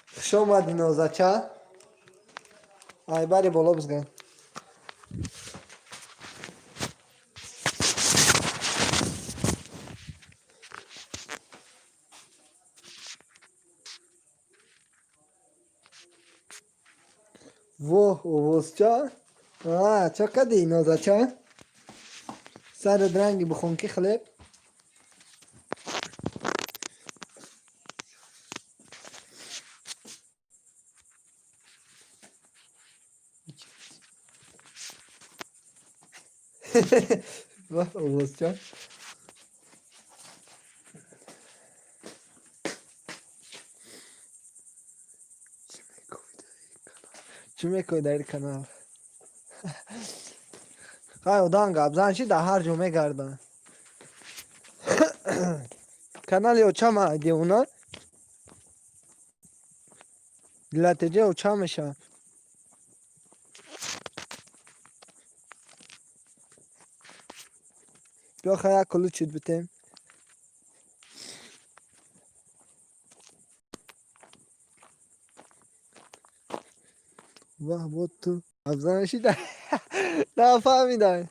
خوش آمدی نازچه. ای بری بالا بزن. واه اووزچه. چه کدی نازچه؟ سر درنگی بخون کی خلیب. واه اووزچه. چی میکنی در این کانال؟ خواهی ادان گاب چی در هر جمعه گردن کانال یا چه مایدی اونا؟ لطجه او چه میشه؟ بیا خواهی کلو چید بتیم. واه بود تو افزانشی در نفهمیدم.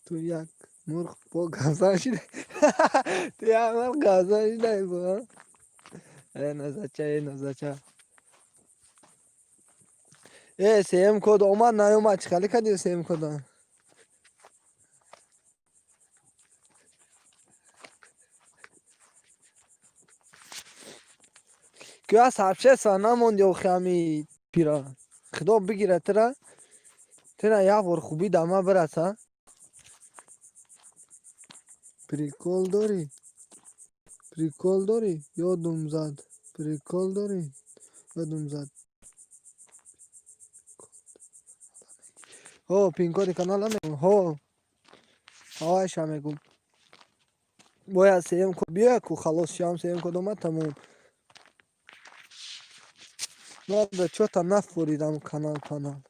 تو یک مرغ با گازانشی در تو یک مرغ گازانشی در با ای نازچه ای نازچه. ای سیم کد اومد نیومد چیکار کردی سیم کد؟ که از حبشه سانه موندی و خیامی پیرا خدا بگیره ترا یک بار خوبی دمه برسه. پریکول داری یادم زد. پریکول داری یادم زد. هو پینکودی کانال هم هو هایش هم میگم باید سیم کد بیا که خلاص شام سیم کد اومد تموم. نه چه تا نفوریدم کانال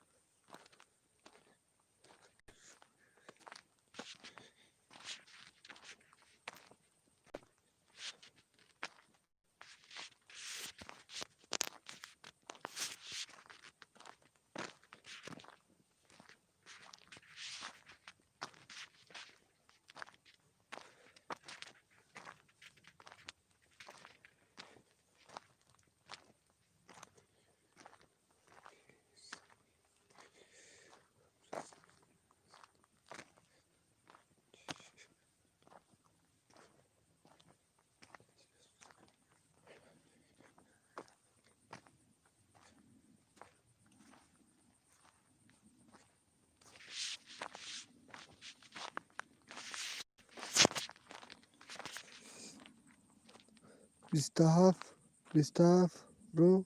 بیست هفت رو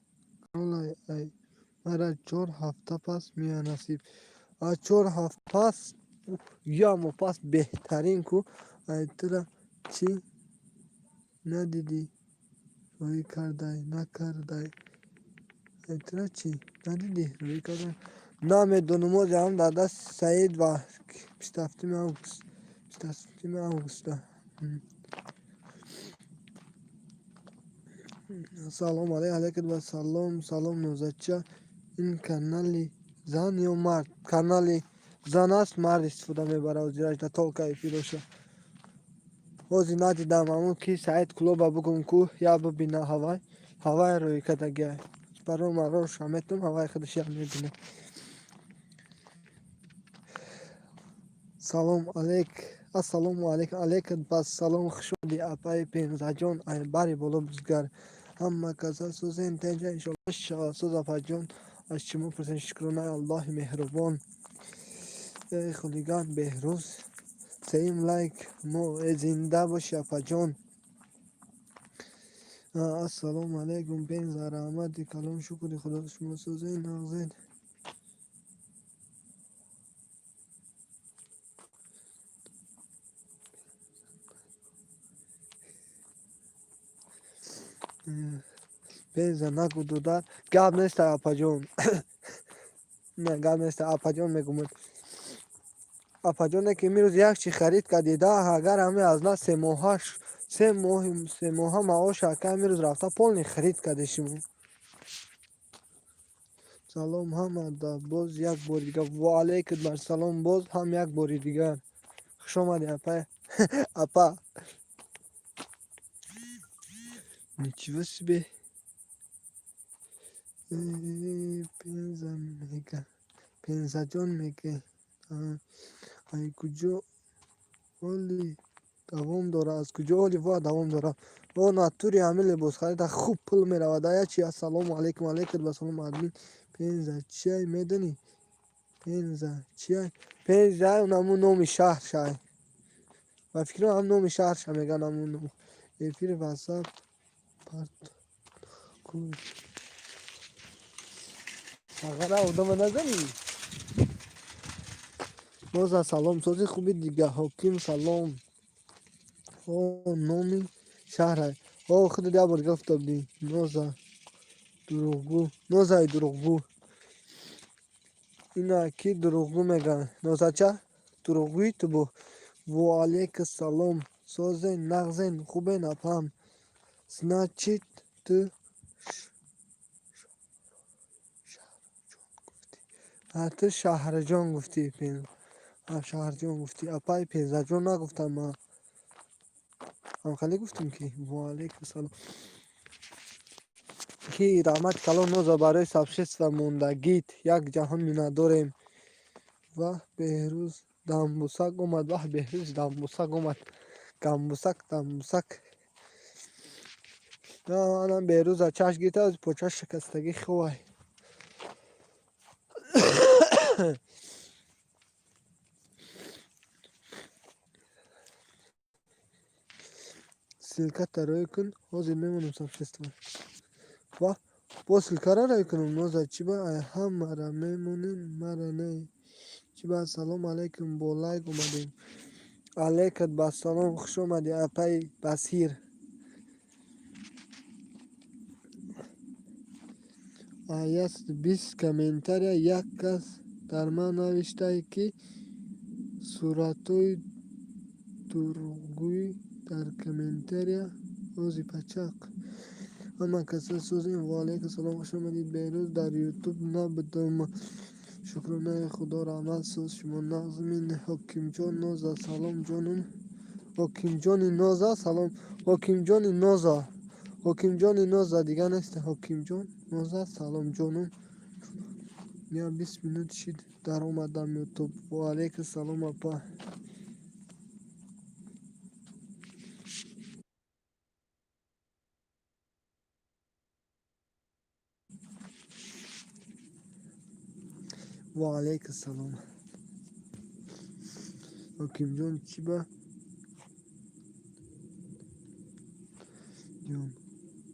کانال ای مرا 4 هفته پس میان نصیب. از 4 هفته پس یا مو پس بهترین کو ای ترا چی ندیدی روی کرده نکرده. ای ترا چی ندیدی روی کرده نام دونمو جام داده سعید و 27 آگوست 27 آگوست. سلام علیکم و سلام نوزچه. این کانالی زن یا مرد؟ کانالی زن است مرد استفاده میبره و زیرش در تالکای پیروشه وزی ندیدم امون کی سعید کلوبا بگم کو یا ببینه هوای روی کدگه برای من روش همیتون هوای خودش هم میبینه. سلام علیکم پس سلام خشودی اپای پینزه جان این باری بولو بزگر همه کسا سوزین تنجه انشالله شا سوز اپا جان از چمو پرسن شکرونه الله مهربان. ای خلیگان بهروز سیم لایک مو زنده باشی اپا جان. السلام علیکم پینزه رحمتی کلام شکری خدا شما سوزین نغزین. پنزه نگو دودر گب نیست اپا جون. نه گب نیست اپا جون میگم. اپا جونه که میروز یک چی خرید که دیده اگر همه از نه 3 ماهش 3 ماه معاش که میروز رفته پول خرید کرده شما. سلام هم باز یک بار دیگه و علیکم بر سلام باز هم یک بار دیگه خوش آمدی اپا. اپا ничего себе. پنزه میگه پنزه جان میگه ای کجا حالی دوام داره از کجا حالی و دوام داره و ناتوری همه لباس خرید خوب پول میرود یا چی السلام علیکم علیکم بسلام ادمین پنزه چی میدونی پنزه چی پنزه اونمون نوم شهر شای و فکر هم نوم شهر شا میگن همون نوم افیر واسه پارت کوی اگر اودم نزنی باز سلام سازی خوبی دیگه حکیم سلام او نومی شهر او خود ده بار گفتم دی نوزا دروغگو نوزای دروغگو اینا کی دروغگو میگن نوزا چه دروغگویی تو بو و علیک سلام سازین نغزین خوبه نپم سناچیت تو تو شهر جان گفتی پین شهر جان گفتی اپای پیزا جان نگفتم ما هم خالی گفتم که و علیک سلام کی رحمت کلام نوزا برای سبشست و موندگیت یک جهان مینا داریم و بهروز دامبوسک اومد و بهروز دامبوسک اومد گامبوسک دامبوسک نه منم بهروز از چش گیت از پوچه شکستگی خواه سلکت ترای کن حاضر میمونم سبشست و با سلکه را رای کنم نوزا چی با هم مرا میمونین مرا نه چی با سلام علیکم با لایک اومدیم علیکت با سلام خوش اومدی اپای بسیر است 20 کامنتاریا یک کس در من نوشته که صورتوی دروغگویی در کامنتاریا روزی پچق اما کسی سوزیم و علیکم سلام خوش آمدید بهروز در یوتیوب نبودم شکرانه خدا رحمت سوز شما نازمین حکیم جان نوزا سلام جانم حکیم جان نوزا سلام حکیم جان نوزا حکیم جان نوزا دیگه نیست حکیم جان نوزا سلام جانم یا 20 minut شد در اومدم یوتیوب و علیکم سلام اپا و علیکم سلام حکیم جان چی با جان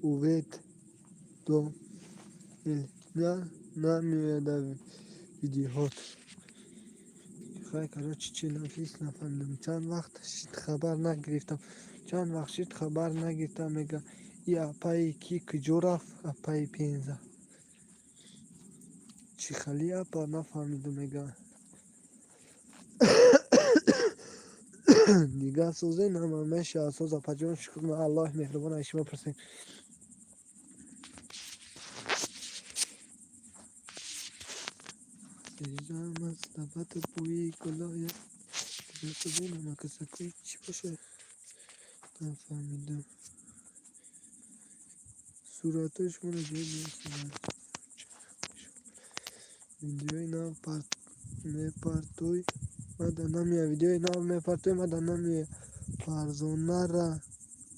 اوید دو نه نمیاد ویدیوهات خیلی کرا چی نفیس نفهمیدم چند وقت شد خبر نگرفتم چند وقت شد خبر نگرفتم میگه ای اپای کی کجا رفت اپای پینزه چی خالی اپا نفهمیدم میگه دیگه سوزه نمه میشه سوز اپا جان شکر من الله مهربان ایشما پرسیم سیجام از دبت بوی گلایه دیگه سوزه نمه کسکوی چی باشه نفهمیدم صورتش منو جایی نیستم ویدیوی نو میپرتوی مده نمیه ویدیوی نو میپرتوی مده نمیه فرزانه را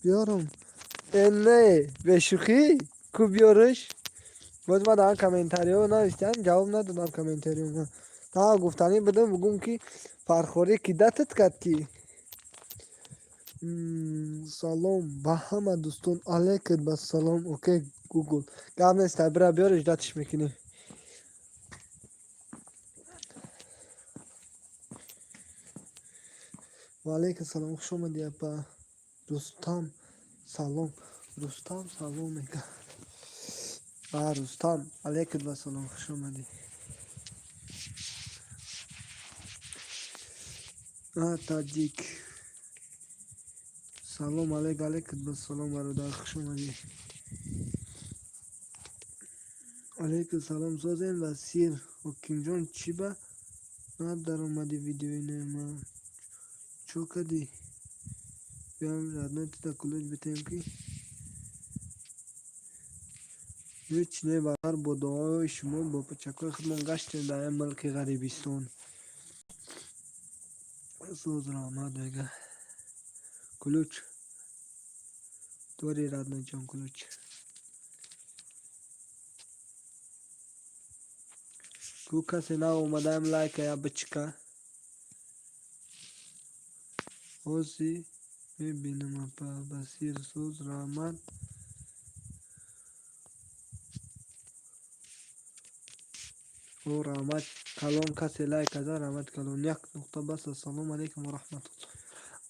بیارم این نه به شوخی کو بیارش باز ما در کامنتاری ها نوشتن جواب ندادم کامنتاری ها تا گفتنی بدم بگم که فرخوری کی دتت کرد کی سلام به همه دوستان علیکم با سلام اوکی گوگل گام نیست برا بیارش داتش میکنی و علیکم سلام خوش آمدی اپا دوستان سلام رستم سلام میگه. رستم علیکم و سلام، خوش آمدی. تاجیک سلام علیکم و سلام برادر، خوش آمدی. علیکم سلام سازن و سیر حکیم جان چی با در اومدی ویدیوی نه چو کدی بیام ردنیتی تا کلوچ بتیم کی هیچ نه بر با دعای شما با پچکای خودمان گشتیم در این ملک غریبستان. سوز رحمت میگه کلوچ دوری ردنی جان کلوچ کو کسی نه اومدم لایک یا بچکا اوزی میبینم اپا بسیر سوز رحمت او رحمت کلام کسی لایک از رحمت کلام یک نقطه بس. السلام علیکم و رحمت الله.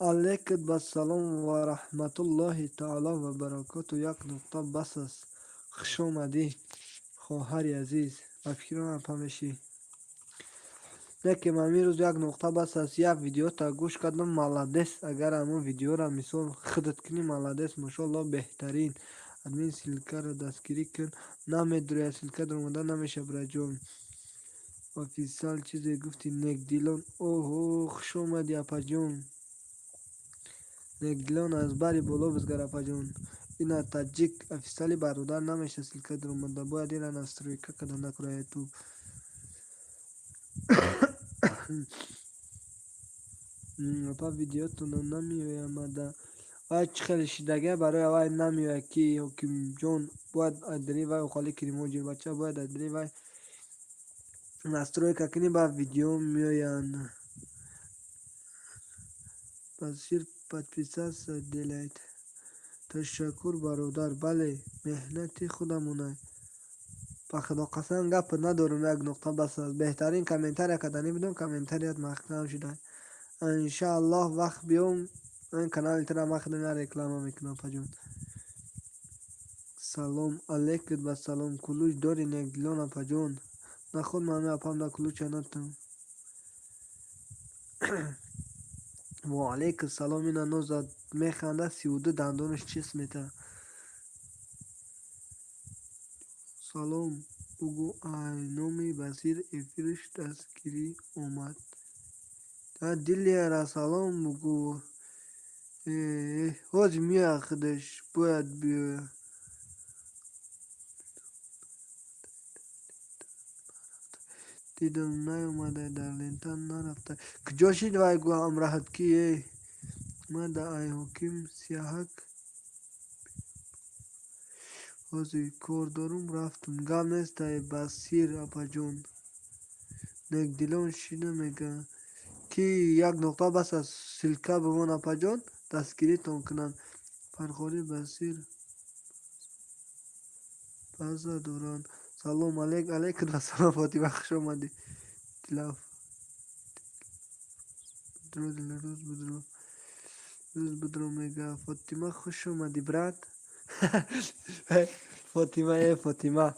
علیکم و السلام و رحمت الله تعالی و برکاته. یک نقطه بس است. خوش آمدی خواهر عزیز و فکران اپا میشی یکی من روز یک نقطه بس است. یک ویدیو تا گوش کردم مالادس. اگر همون ویدیو را مثال خودت کنی مالادس ماشاءالله بهترین ادمین سیلکه را دستگیری کن. نمیدونی سیلکه در اومده نمیشه برجام آفیسال چیزی گفتی نک دیلان. اوه خوش اومدی اپا جون. نک دیلان از بری بالا بزگر اپا جون. اینا تاجیک افیسالی برادر نمیشه سیلکه در اومده باید اینا نسترویکه کدن نکره یوتیوب. اپا ویدیو تونو نمیوی آمده وای چه خیلی شیدگه برای وای نمیوی کی حکیم جون باید ادری وای خالی کریموجی بچه باید ادری وای نسترویکه کنی با ویدیو میوین بسیر подписаться دلیت. تشکر برادر. بله مهنتی خودمونه به خدا قسم گپ ندارم. یک نقطه بس است. بهترین کامنتر کدنی بدون کامنتریت مخدم شده انشاءالله وقت بیام این کانال تر مخدم رکلام میکنم پجون. سلام علیکم و سلام کلوچ داری نگلان پجون نخود مامی اپام دا کلوچ نتم و علیکم سلام. اینا نوزاد میخنده 32 دندانش چیست میته. سلام بگو اینومی بسیر افیرش دستگیری اومد دلی را سلام بگو حاج میاد خودش باید بیای. دیدم نیومده در لینتن نرفته کجاشید وای گو همراهت کیه من در ای حکیم سیاحک حاضی کار دارم رفتم گم نیست ای بسیر اپا جون. نک دیلان شیده میگه کی یک نقطه بس از سلکه بمان اپا جون دستگیری تان کنن فرخوری بسیر بازا دوران. سلام علیکم و سلام فاطمه خوش آمدی. تلاف روز بدرو میگه فاطمه خوش آمدی برات. فاطمه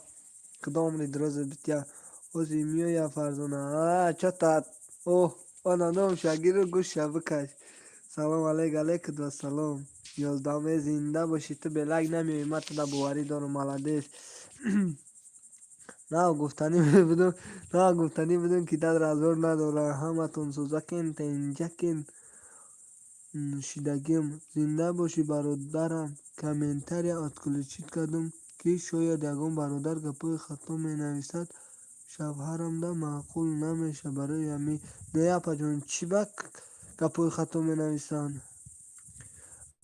خدا عمری دراز بتیا اوزی میو یا فرزانه چطور اوه آنا نام شگیر گوش بکش. سلام علیکم و سلام. یازدامه زنده باشی تو بلگ نمیوی من تو دا بواری دارم مالادیس. نه گفتنی بدون که در ازور نداره همه تون سوزکین تنجکین شیدگیم زنده باشی برادرم. کامنتری اتکلوچیت کردم که شاید یگان برادر گپای خطا می نویسد شوهرم ده معقول نمیشه برای همی نه اپا جون چی بک گپای خطا می نویسن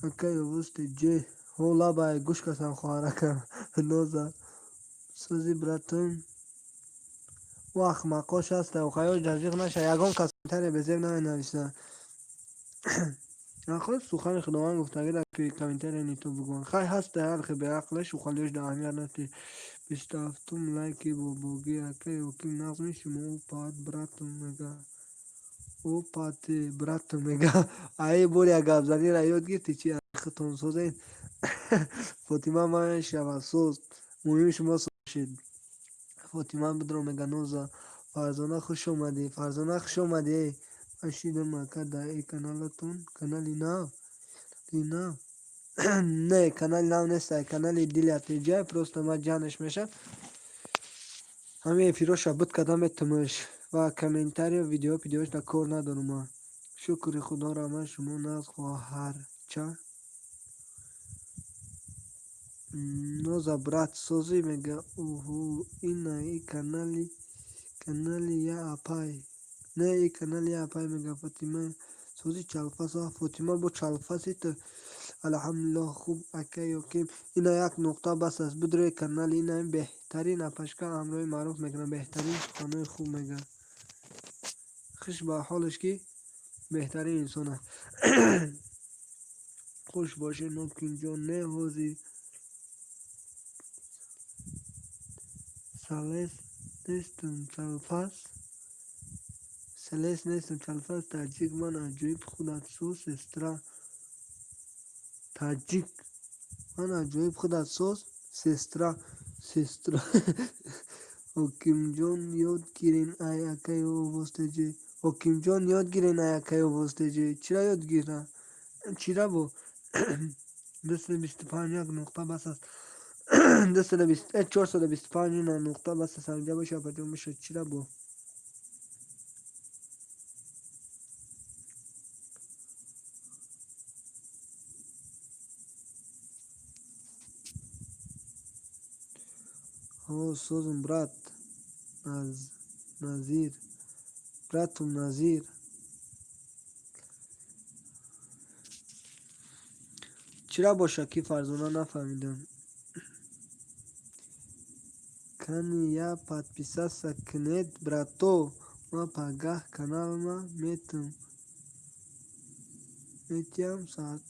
اکی وست جه هولا بای گوش کسان خواهرکم نوزا سازی براتون و اخمقاش هست و خیال جزیق نشه یگان کامنتری بزیر نمی نویسن. خود سخن خداوند گفته اگر که کامنتر اینی تو بگوان خیلی هست هر خی به عقلش و خالیش در اهمیت نتی 27 لایکی با بوگی اکی وکیم نظمی شما او پاد براتون میگه او پاتی براتون میگه ای بوری اگه افزانی را یاد گیرتی چی خطون سوزین فاطمه من شوسوز مهم شما باشید. فاطمه بدرو میگه نوزا فرزانه خوش اومدی، فرزانه خوش اومدی. من شیدم مکه در ای کانالتون کانالی نو اینا نه کانال نو نیست، کانال دیلیت جای پروست ما جانش میشه. همه فیروش بود کدام تمش و کامنتاری و ویدیوش در کار ندارم. شکر خدا را من شما ناز خواهر چه نوزا برات سوزی میگه اوهو این کانالی یا اپای نه این کانال یا اپای میگه فاطمه سوزی چالفاس و فاطمه با چالفاسی تو الحمدلله خوب اکی اوکیم. اینا یک نقطه بس است بدروی کانال اینا بهترین اپشکا امروی معروف میکنه بهترین خانه خوب میگه خوش با حالش که بهترین انسانه. خوش باشه نوکین جان نه حوزی سالس نیستم چالفاس سلس نیستم چالفاس تاجیک من عجیب خودت سوس استرا تاجیک من عجیب خودت سوس سسترا حکیم جان یاد گیرین ای اکی و بستجی حکیم جان یاد گیرین ای اکی و بستجی چرا یاد گیرن چرا بو دست 25 یک نقطه بس است. دست 425 نقطه بس است اینجا باشه پجام بشه چرا بو ها سوزم برات نظیر براتم نظیر چرا با شکی فرزانه نفهمیدم کنی یا подписаться کنید براتو ما پگاه کانال ما میتیم ساعت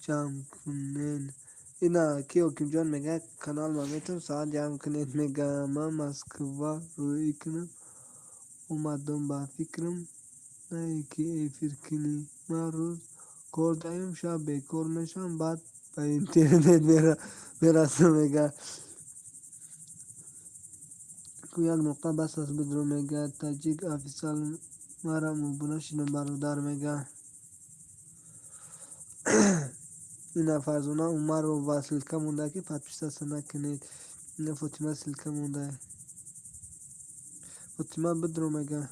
جمع کنین اینا کی حکیم جان میگه کانال ما میتونم ساعت جمع کنید میگه من مسکوا روی کنم اومدم با فکرم نه که ای فکرنی من روز کار داریم شب بیکار میشم بعد به اینترنت میرسم میگه یک نقطه بس است بدرو میگه تاجیک افیسال مرا مبونه شدم برادر میگه اینا فرزانه عمر و سلکه مونده که подписаться نکنید. اینا فاطمه سلکه مونده فاطمه بدرو میگه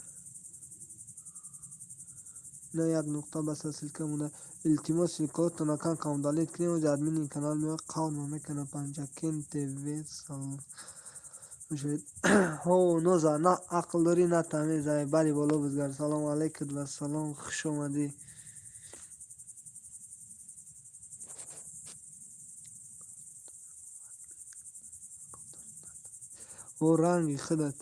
نه یک نقطه بس است سلکه مونده التماس سلکات نکن کامدالیت کنیم و ادمین این کانال میگه قاون میکنه پنجاکین تیوی سال شد. هو نوزا نه عقل داری نه تمیز ای بری بالا بزرگ سلام علیکم و سلام خوش اومدی. و رنگ خودت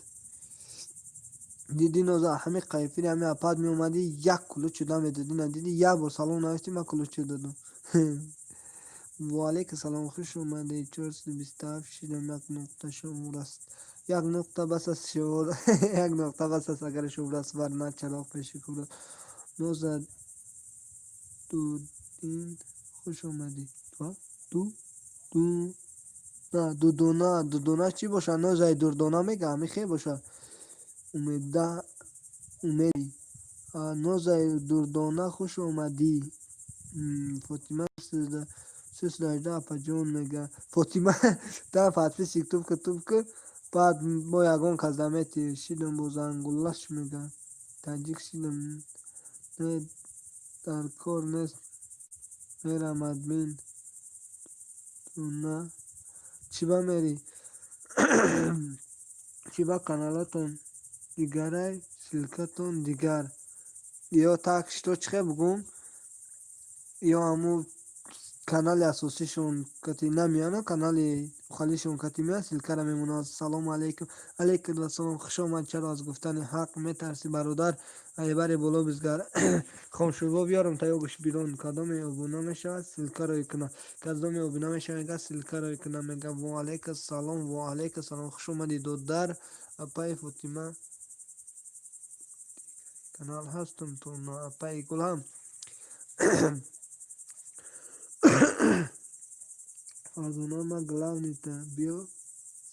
دیدی نوزا همه قیفی همه اپاد می اومدی یک کلوچ دم میدادی ندیدی یک بار سلام نوشتی من کلوچ دادم. و علیکم سلام خوش اومدی 427 شیدم یک نقطه شمور است یک نقطه بس از شعور یک نقطه بس است اگر شعور است ورنه چراغ پیش کور نوزا دودین خوش اومدی دو دو نه دودونا چی باشه نوزای دوردونا میگه همی خیلی باشه اومدی نوزای دوردانه خوش اومدی. فاطمه سیزده اپا جون میگه فاطمه در فتفی سیکتوب که بعد ما یگان کزدمتی شیدم بزنگولاش میگه تاجیک شیدم نه در کار نیست میرم ادمین تو نه چی با میری چی با کانالاتون دیگره سلکتون دیگر یا تاکش تو چخه بگم یا همو کانال اساسیشون کتی نمیانه کانال خالیشون کتی میاد سلکه را میمونه. سلام علیکم و سلام خوش آمد. چرا از گفتن حق میترسی برادر ای بری بالا بزگر. خامشوربا بیارم تا یاگوش بیرون کدام ابونا میشه سلکه را کنه کدام ابونا میشه میگه سلکه را کنه میگه و علیکم سلام خوش آمدی دودر اپای فاطمه کانال هستم تو نه اپای گلم. فرزانه ما گلاو نیته بیا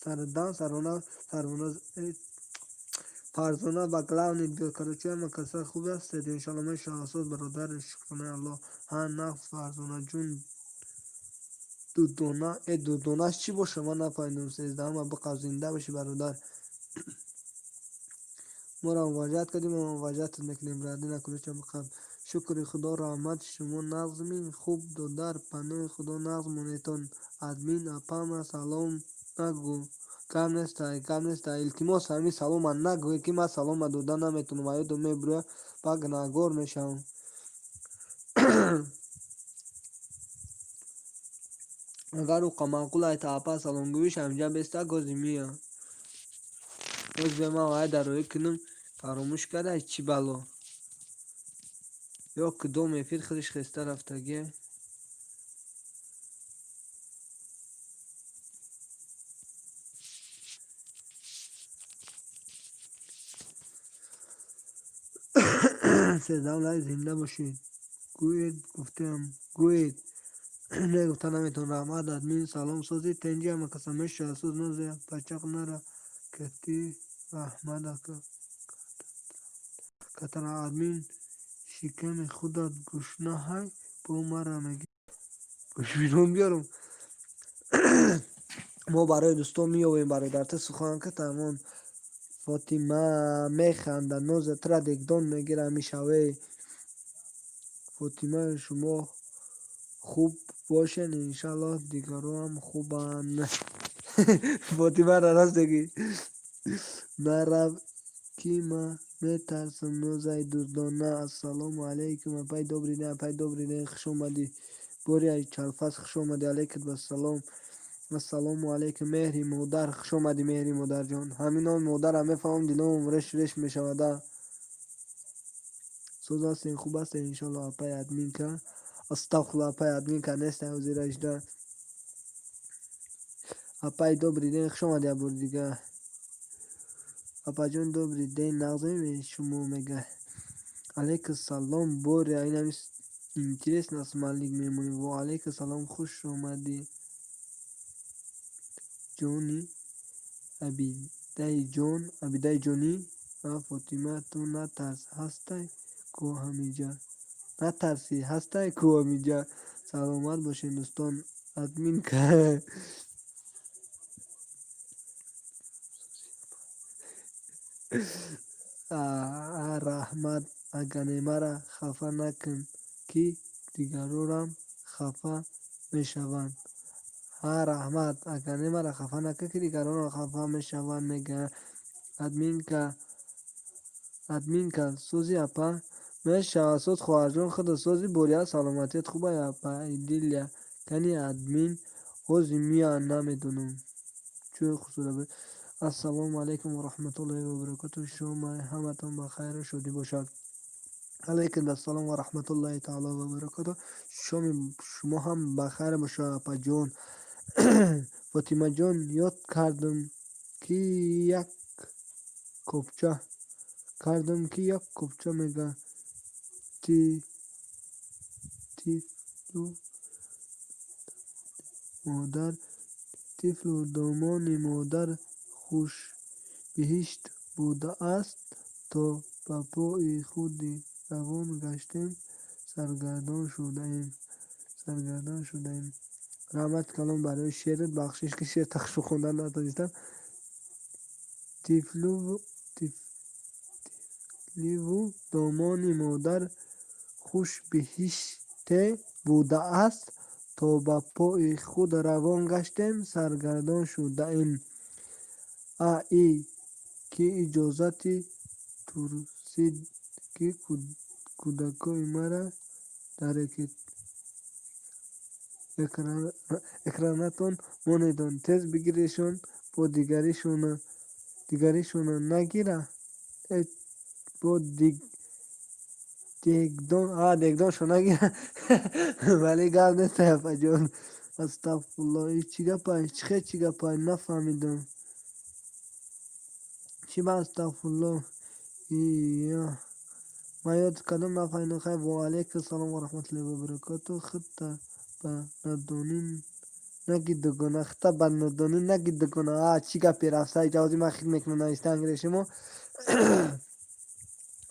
سردان سرونه فرزانه با گلاو نیت بیا کارچی ما کسا خوب است انشالله من شهاسود برادرش کنه الله ها نفس فرزانه جون دودوناش چی باشه من نفهمیدم 13 ما بقا زنده باشی برادر ما را مواجهت کردیم و مواجهت نکنیم ردی نکنیم چه بقا شکر خدا رحمت شما نظمی خوب دو در پناه خدا نظمونیتون ادمین اپاما سلام نگو کم نیست التماس همین سلام من نگوی که من سلام داده نمیتونم آیا میبره پاک نگار میشم اگر او قماقول های تا سلام گویش همجا بسته گازی میاد از به من وای در روی کنم فراموش کرده چی بلا یا کدوم افیر خودش خسته رفتگی سیدم لای زنده باشید گوید گفتم گوید نگفته نمیتون رحمت ادمین سلام سازی تنجی هم کسمش شهسوز نوزه پچق نره کتی رحمت اکا کتر ادمین شکم خودت گشنه های با مرا مگی گوش بیرون بیارم ما برای دوستان میآوریم برای درته سخن که تمام فاطمه میخنده نوز تر دگدان میگیره میشوه فاطمه شما خوب باشین انشالله دیگران هم خوبن فاطمه را راستگی نرو کی ما میترسم نوزای دوستانه السلام علیکم اپای dobry den خوش اومدی بوری چالفاس خوش اومدی علیکم السلام السلام علیکم مهری مادر خوش اومدی مهری مادر جان همین نام مادر همه فهم دیلم رش میشوده سوز هستین خوب هستین انشالله اپای ادمین که استغفرالله اپای ادمین که نیست وزیر اجده اپای dobry den خوش اومدی بور دیگه اپا جان dobry den نغزه شما میگه علیکم سلام بوری این همیست اینترس نسمالیک میمونی و علیکم سلام خوش اومدی جونی ابیدای جونی فاطمه تو نترس هستی کو همیجا نترسی هستی کو همیجا سلامت باشین دوستان ادمین که رحمت اگه مرا خفه نکن که دیگرورم خفه میشوند رحمت اگر مرا خفه نکن که دیگران خفه میشوند میگه ادمین که سوزی اپا میشه سوز خواهرجان خود سوزی بوریا سلامتیت خوبه یا اپا ایدیلیا کنی ادمین اوزی میا نمیدونم چه خصوصا به السلام علیکم و رحمت الله و برکاته شما همتون بخیر شدی باشد علیکم السلام و رحمت الله تعالی و برکاته شما هم بخیر باشه اپا جون فاطمه جان یاد کردم که یک کوپچه میگه تیفلو مادر طفل دامان مادر خوش بهشت بوده است تا به پای خود روان گشتیم سرگردان شده ایم رحمت کلام برای شعرت بخشش که شعر تخشو خوندن نتونستم تیفلو دامان مادر خوش بهشته بوده است تا به پای خود روان گشتیم سرگردان شده ایم ای که اجازت ترسید که کودکای مرا در اکرانتان ماندند تیز بگیرشان با دیگریشان نگیره با دیگدان شو نگیره ولی گل نیست اپا جان استغفرالله چی گپای نفهمیدم چی با استغفرالله یا ما یاد کردم نفهمیدم خیر و علیکم السلام و رحمت الله و برکاته خودت به ندانین نگید دوگانه خطا بندادانی نگید دوگانه چی گپی رفته اجازه من خیلی میکنم نایستان شما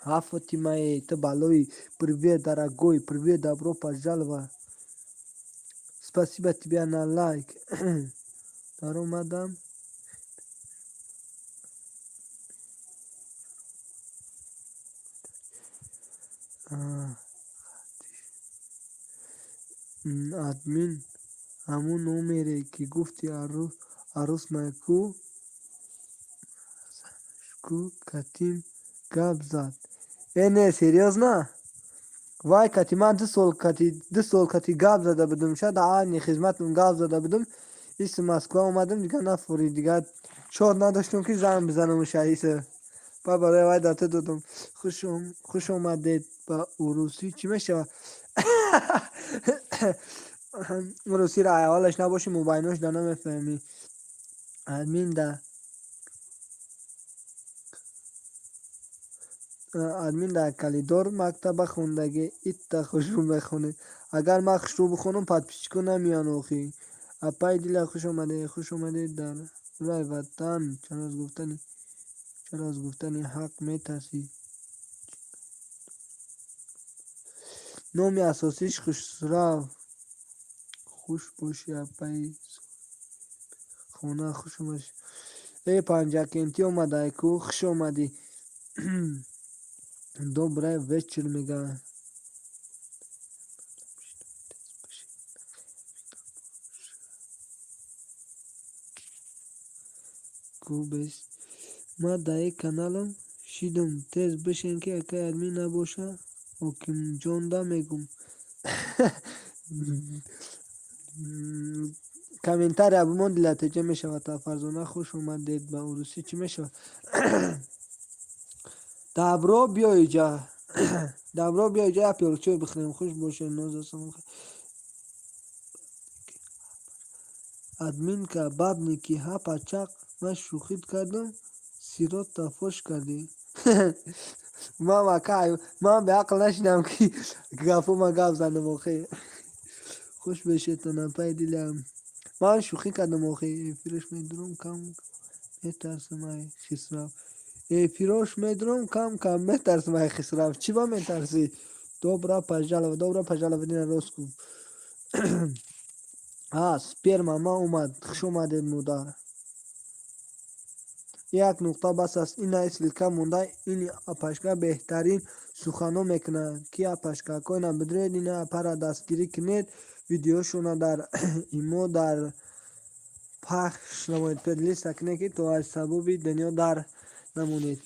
Фатимае, ты балой, привет, дорогой, привет, добро пожаловать. Спасибо тебе на лайк. Здорово, мадам. Админ, همون номере که گفتی عروس مکو کتیم گپ زد. نه سریوزنا؟ وای کتی من دو سال کتی گپ زده بودم شاید آنی خدمتم گپ زده بودم ایست مسکو اومدم دیگه نفوری دیگه چهار نداشتم که زنگ بزنم شایسته برای وای داته دادم خوش اومدید با عروسی چی میشه عروسی را حالش نباشه مبیناش دا نمیفهمی ادمین در کلیدور مکتب خوندگی ایت خوشو بخونه اگر من خوشو بخونم پد پیچکو نمیان اوخی اپای دیل خوش اومده در رای وطن چرا از گفتنی حق میترسی نومی اساسیش خوش باشی اپای خونه خوش باشی ای پنجاکنتی اومده کو خوش اومدی добрый вечер میگه خوبش ما در کانالم شیدم تیز بشین که اگه ادمین نباشه حکیم جان دا میگم کامنتار ابومان دلتجه میشود تا فرزانه خوش اومدید به عروسی چی میشود دبرا بیا ایجا دبرا بیا ایجا پیرچوی بخریم خوش باشه نوز ادمین که باب نیکی ها پچق من شوخیت کردم سیرات تفاش کردی من به عقل نشدم که گفو ما گف زنم آخه خوش بشه تا نپای دیلم من شوخی کردم آخه پیرش میدرم کم میترسم ای خسرم پیروش میدرم کم میترسم ای خسرم چی با میترسی добра пожаловать дина роску сперма ما اومد خوش اومدید مادر یک نقطه بس است این اسلیکا مونده این اپاشکا بهترین سخنو میکنه که اپاشکا کوینا بدرید این اپارا دستگیری کنید ویدیوشونا در ایمو در پخش نمونید پدلیست کنید که تو از سبوبی دنیا در نمونید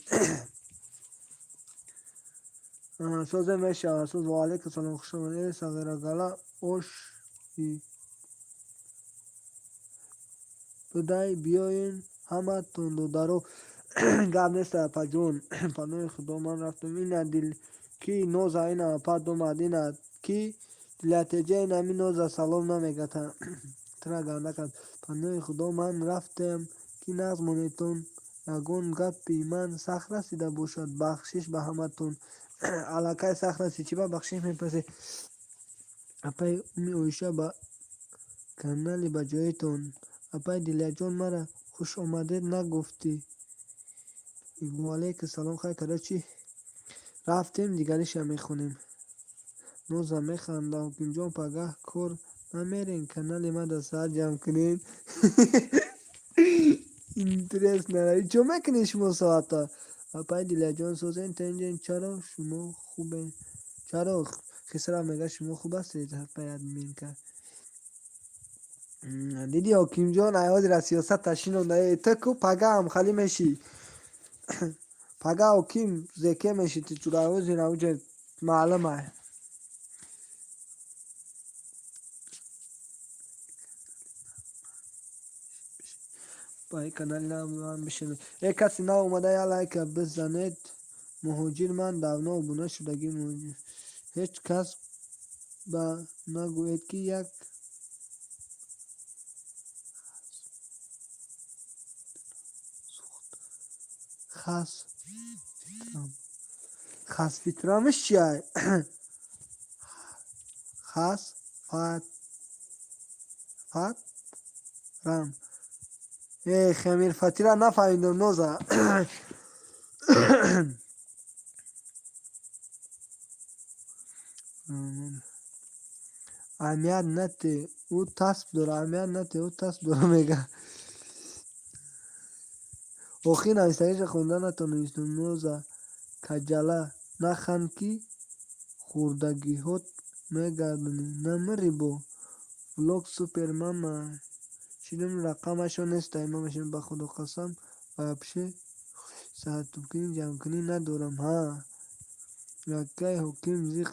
سوزه میشه سوز و علیک سلام خوش اومدید سغیره گلا اوش بدای بیاین همه تندو درو گپ نیست اپا جون پناه خدا من رفتم این دل کی نوزا این اپا دو مدینه کی دلتجه این همی نوزا سلام نمیگه ترا گنده کن پناه خدا من رفتم کی نظمونیتون یگون گپی من سخت رسیده باشد بخشش به همه تون علاقه سخت رسید چی با بخشش میپرسی اپای امی اویشه با کانالی با جایتون اپای دیلیا جون مرا خوش اومدید نگفتی و علیک سلام خیلی کرده چی رفتیم دیگریش هم میخونیم نوزا میخنده حکیم جان پگه کار نمیرین کانال ما در ساعت جمع کنین اینترست نداری چون میکنین شما ساعت ها اپای دیلیا جان سوزین تنجین چرا شما خوبه چرا خسرا میگه شما خوب هستید اپای ادمین که دیدی حکیم جان ایاز را سیاست تشینونده تکو پگه هم خالی میشی پگه حکیم زکه میشی تو چورایوزی نوجه معلومه پای کانال نام بشین یک کسی نو اومده یا لایک بزنید مهاجر من داونا بونه شدگی مهاجر هیچ کس با نگوید که یک خاص خاص فیترامش چیه خاص فات رم خمیر فتیره نفهمیدم نوزه. اهمیت نده او تصب داره، اهمیت نده او تصب داره میگه. آخی نویستگیش خونده نتونیستم نوزه کجله نخند کی خوردگی هات میگردنی نمری با ولوگ سوپر ماما چیدم رقمشو نیست امامشون به خدا قسم بپشه ساعت کنی جمع کنی ندارم ها یکی حکیم زیق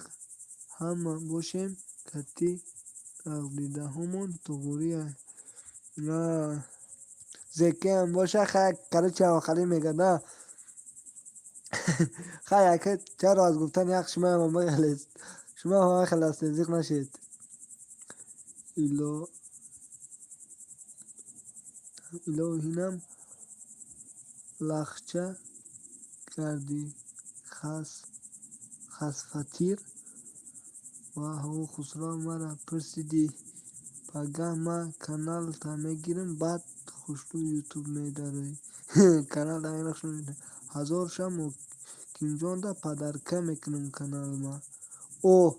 همه باشیم کتی تقلیده همون تغوریه نه زکه هم باشه خیلی کرو چه آخری میگه نه. خیلی که چرا از گفتن یک شما هم بگلیست شما هم خلاص تزیق نشید ایلو اینم لخچه کردی خس فتیر و هو خسرو مرا پرسیدی پگه ما کانال تا میگیرم بعد خوشتو یوتیوب میداری. کانال تا میگیرم هزار شم و کیم دا پدرکه میکنم کانال ما او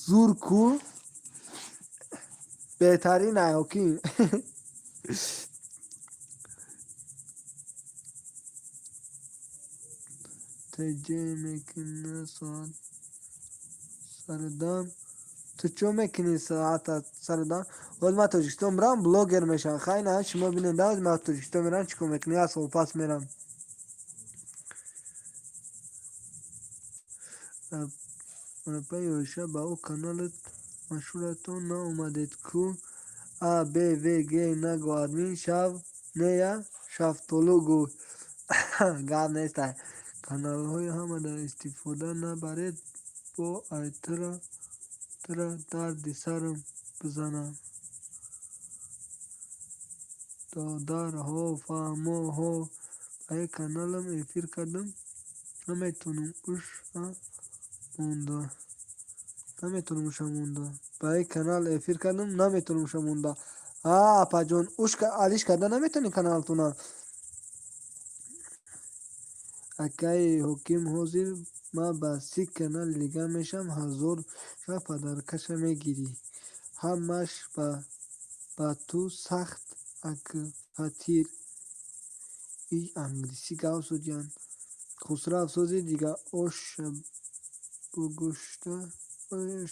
زور کو بهترین حکیم. تجه میکنه ساعت سردان تو چو میکنی ساعت سردان ولی ما توجیشتو میرم بلوگر میشم خیلی نه شما بیننده از ما توجیشتو میرم چیکو میکنی از پاس میرم پیوشه با او کانالت مشهورتون نا اومدید کو ا ب و گ نگو آدمین شب نیا شفتولو گو. گرد نیسته کانال های همه در استفاده نبرید با ایترا درد سرم بزنم دادر ها فهما ها ای کانالم افیر کردم نمیتونم اوش مونده نمیتونم اوشا مونده برای کانال افیر کردم نمیتونم اوشا مونده اپا جون اوش علیش کرده نمیتونی کانال تونا اکای حکیم حاضر ما با 30 کانال لیگه میشم هزار شا پدرکش میگیری همش با تو سخت اک فتیر ای انگلیسی گاوسو جان خسرو افسوزی دیگه اوش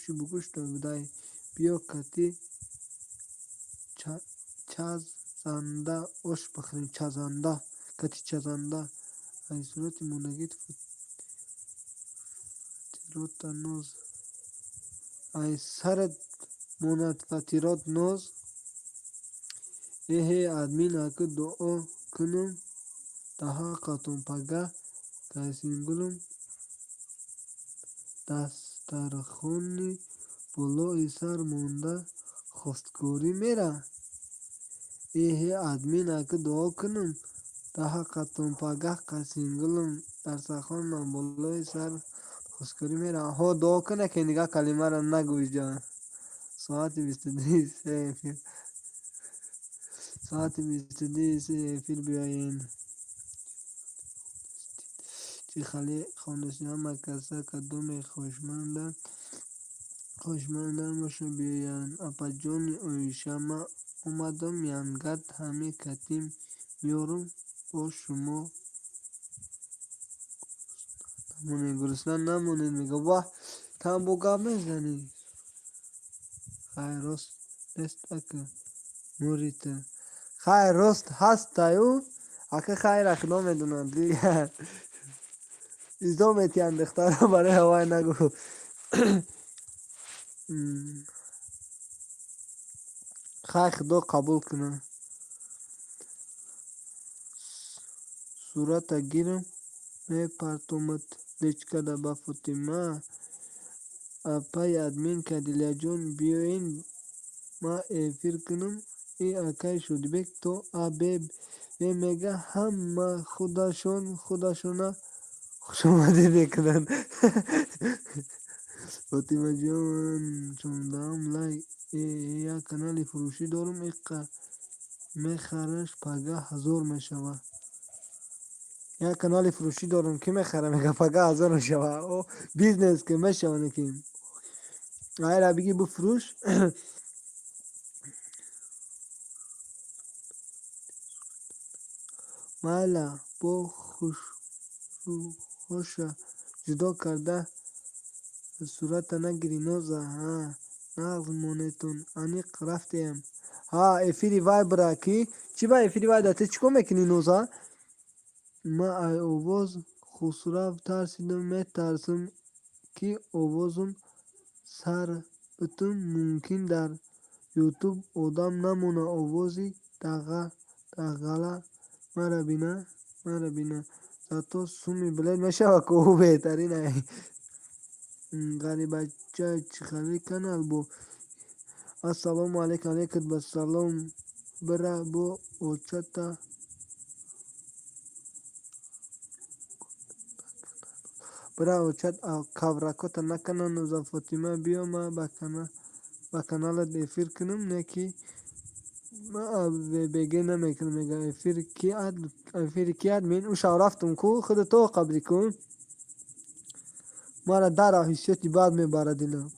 بگوشته بدای بیا کتی چزنده اوش بخریم چزنده کتی چزنده ای صورت مونگید فتیرات نوز ای سرت موند فتیرات نوز ایه ادمین اکو دعا کنم daha katun paga کسینگلم دسترخوانی بالای سر مونده خواستگاری میره ایه ادمین اکو دعا کنم daha katun paga کسینگلم دسترخوان بالای سر خواستگاری میره ها دعا کنه که نگاه کلمه را نگوی جان ساعت 22 ساعت 22 فیل بیاین چی خالی خانشی هم کسا کدوم خوشمندن باشه بیاین اپا جون اویشما اومدم ینگت همه کتیم میارم با شما گرسنه نمونید میگه واه تم بگاه میزنی خیلی راست نیست اکه موریته خیلی راست هست تایو اکه خیلی رخدا میدونن دیگه ایزا میتین دختر برای هوای نگو. خیلی خدا قبول کنه صورت گیرم میپرتومت لیچکه دا با فاطمه اپای ادمین که دیلیا جون بیاین ما افیر کنم ای اکای شد بک تو آبیب میگه همه خودشونه خوش اومدی میکنن. فاطمه جان چوندام لای یا کانالی فروشی دارم میخرش پگه 1000 میشود. یک کانال فروشی دارم که میخره میگه پگه 1000 میشود. او بیزنس که میشونه که اگر بگی بفروش مالا با خوش جدا کرده صورت نگیری نوزه ها نغز مونتون انیق رفتیم ها افیری وای براکی چی با افیری وای داته چیکو میکنی نوزه ما ای آواز خسرو ترسیدم میترسم که آوازم سر بتون ممکن در یوتیوب آدم نمونه آوازی دغله مرا بینه زاتو سومی بلد میشه و که او بهترینه غریبچه چخلی کانال بو السلام علیکم علیکم بسلام برا بو اوچتا برا اوچت کاوراکوتا نکنه نوزا فاطمه بیا ما با کانال افیر کنم نکی ما بگه نمیکنم میگه افیر کی ادمین او شو رفتم کو خود تو قبلی کن ما را در حیثیتی بعد میباره دیلم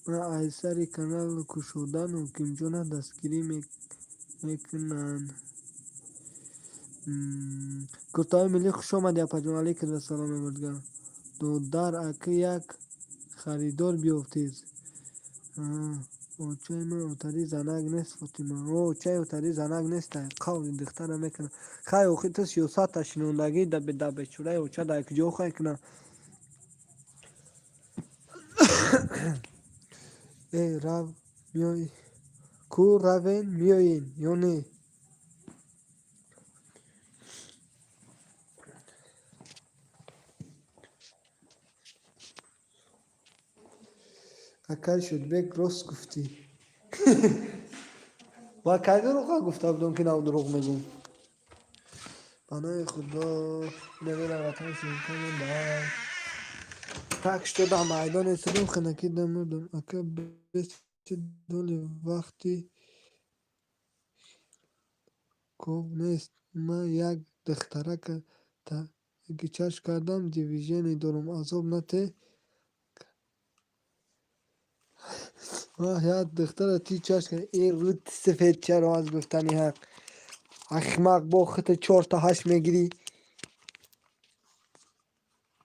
ما ایسری کانال کشودن و کمجونه دستگیری میکنن کرتای ملی خوش آمدی اپا جون علیکم و سلام مردگم دو در اکی یک خریدار بیافتیز او چای من اوتری زنگ نیست فاطمه او چای اوتری زنگ نیست قول دختر میکنه خیلی اوخی تو 300 تا شنوندگی دبی دبی چوره او چه در کجا خواهی کنه ای رو میایی کو روین میایین یا نه اکل شد بگ راست گفتی و که دروغ گفته بودم که نو دروغ میگم بنای خدا نمیره وطن سلطان در تک شدم میدان سلیم خنکی دمردم اکا بیست دولی وقتی کوب نیست من یک دخترک تا گیچش کردم دیویژنی دارم عذاب نته یک دختر تی چش کرد این رود سفید چرا از گفتنی حق اخمق با خط 4 تا 8 میگیری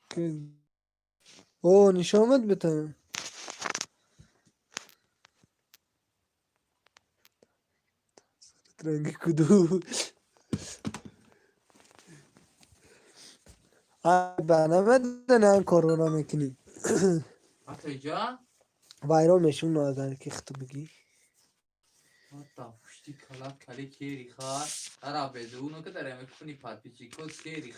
که او نشامت بتم رنگی کدو بنا بدن کرونا میکنی حتی جا وایرال میشون نازن که خطو بگی حتی پشتی کلا کلی کیری خواه هر بدونو که داره میکنی پات پیچی کس کیری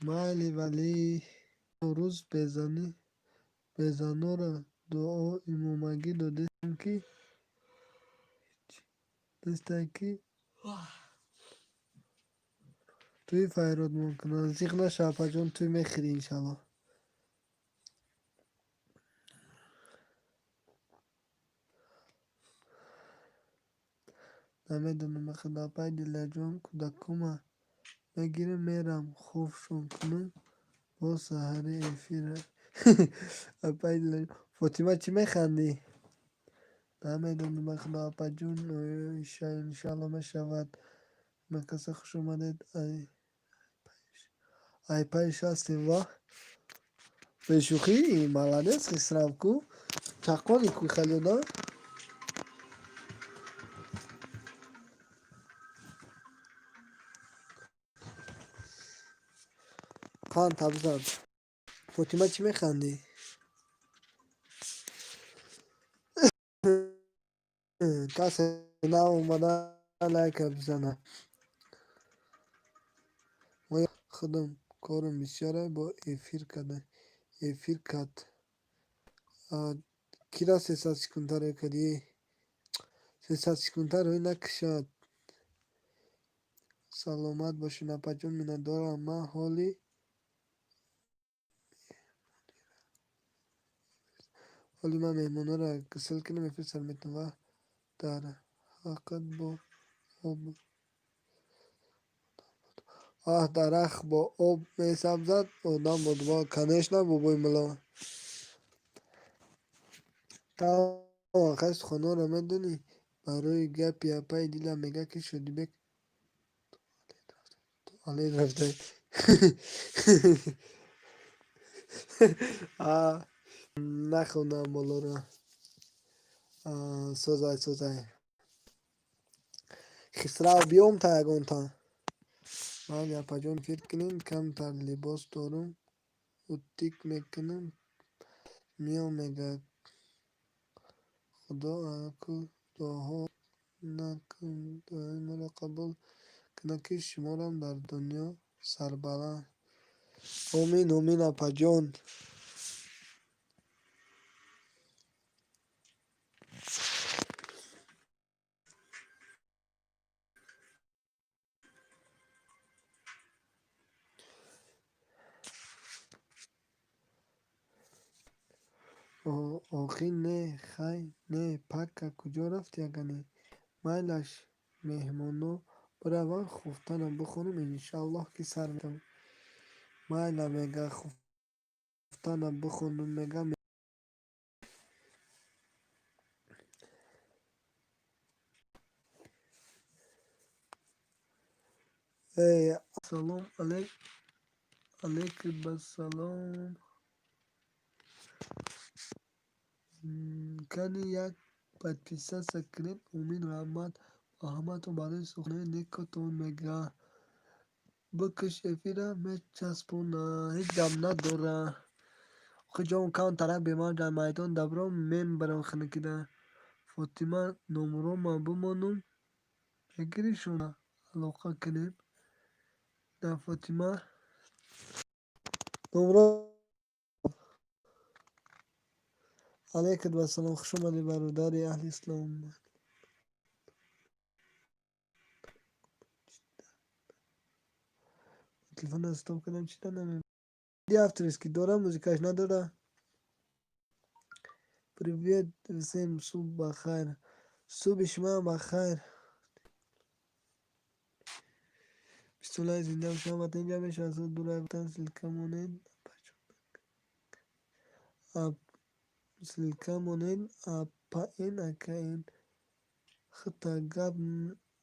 مالی ولی روز بزنو را دعا امامگی دادستم که دستکی توی فیراد ممکنه زیغ نشه پا جون توی میخیری انشالله نمیدونم خدا پای دل جون کدکومه میگیرم میرم خوب شون کنم با سهره افیره پای دل فاطمه چی میخندی؟ نمیدونم خدا پا جون انشالله میشود مکسه خوش اومدید ای پایش هستیم و به شوخی ملدس خسرم کو چقالی کوی خیلی دا خان تبزاد فاطمه چی میخندی؟ کسی نه اومده لایک بزنه. ما خودم کارم بسیاره با افیر کده افیر کد کی را 300 سکونتر کردی 300 سکونتر روی نکشد. سلامت باشی نپجون مینه دارم من حالی من مهمانه را کسل کنم افیر میتون و داره حقیقت با آب درخت با آب می سبزد آدم با دبا کنش نه بابای ملا تا آخست خانه را میدونی برای گپ یا پای دیلم میگه که شدی بک توالت رفته نخوندم بالا را سوزای خسرو بیام تا یگان تا من یا پجان فکر کنین کم تر لباس دارم و تیک میکنم میام میگه خدا اکو دعاها نکن دعای مرا قبول کنه که شمارم در دنیا سربلند آمین آمین اپا جان. آخی نه خی نه پکه کجا رفتی اگنی مایلش مهمانو برای خفتنم بخونم انشالله که سر میتم مایلا میگه خفتنم بخونم میگه ای سلام علیک بسلام کنی یک подписаться سکرین امین رحمت احمد و برای سخنه نیکتون میگه بکش افیره میچسبونه هیچ دم نداره آخه جان کان طرف به من در میدان دبرم میم برام خنکیده فاطمه نمرو ما بمانم بگیری شونه علاقه کنیم در فاطمه نمرو علیکت بسلام خوش اومدی برادری اهل اسلام تلفن استوب کردم چی نمیم دی авторский داره موزیکاش نداره привет всем صبح بخیر صبح شما بخیر بیستولای زنده و شما اینجا میشه از دور رفتن سلکه مونین سلکه مونین اپا این اکا این خطا گب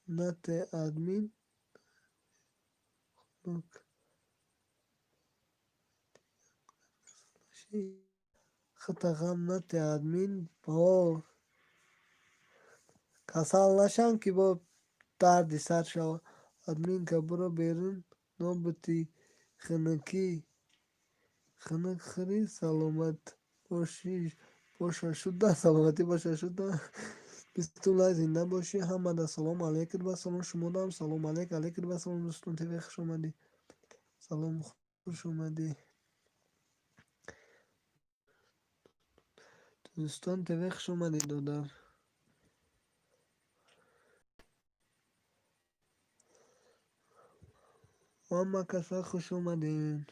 نت ادمین نوک خطا غم نت ادمین با کسال نشن که با دردی سر شود ادمین که برو بیرون نوبتی خنکی خنک خری سلامت باشی باشه شده سلامتی باشه شده بیستولای زنده باشی همه در سلام علیکت و سلام شما دارم سلام علیکت و سلام دوستان تیوی خوش اومدی سلام خوش اومدی دوستان تیوی خوش اومدی دادر همه کسا خوش اومدین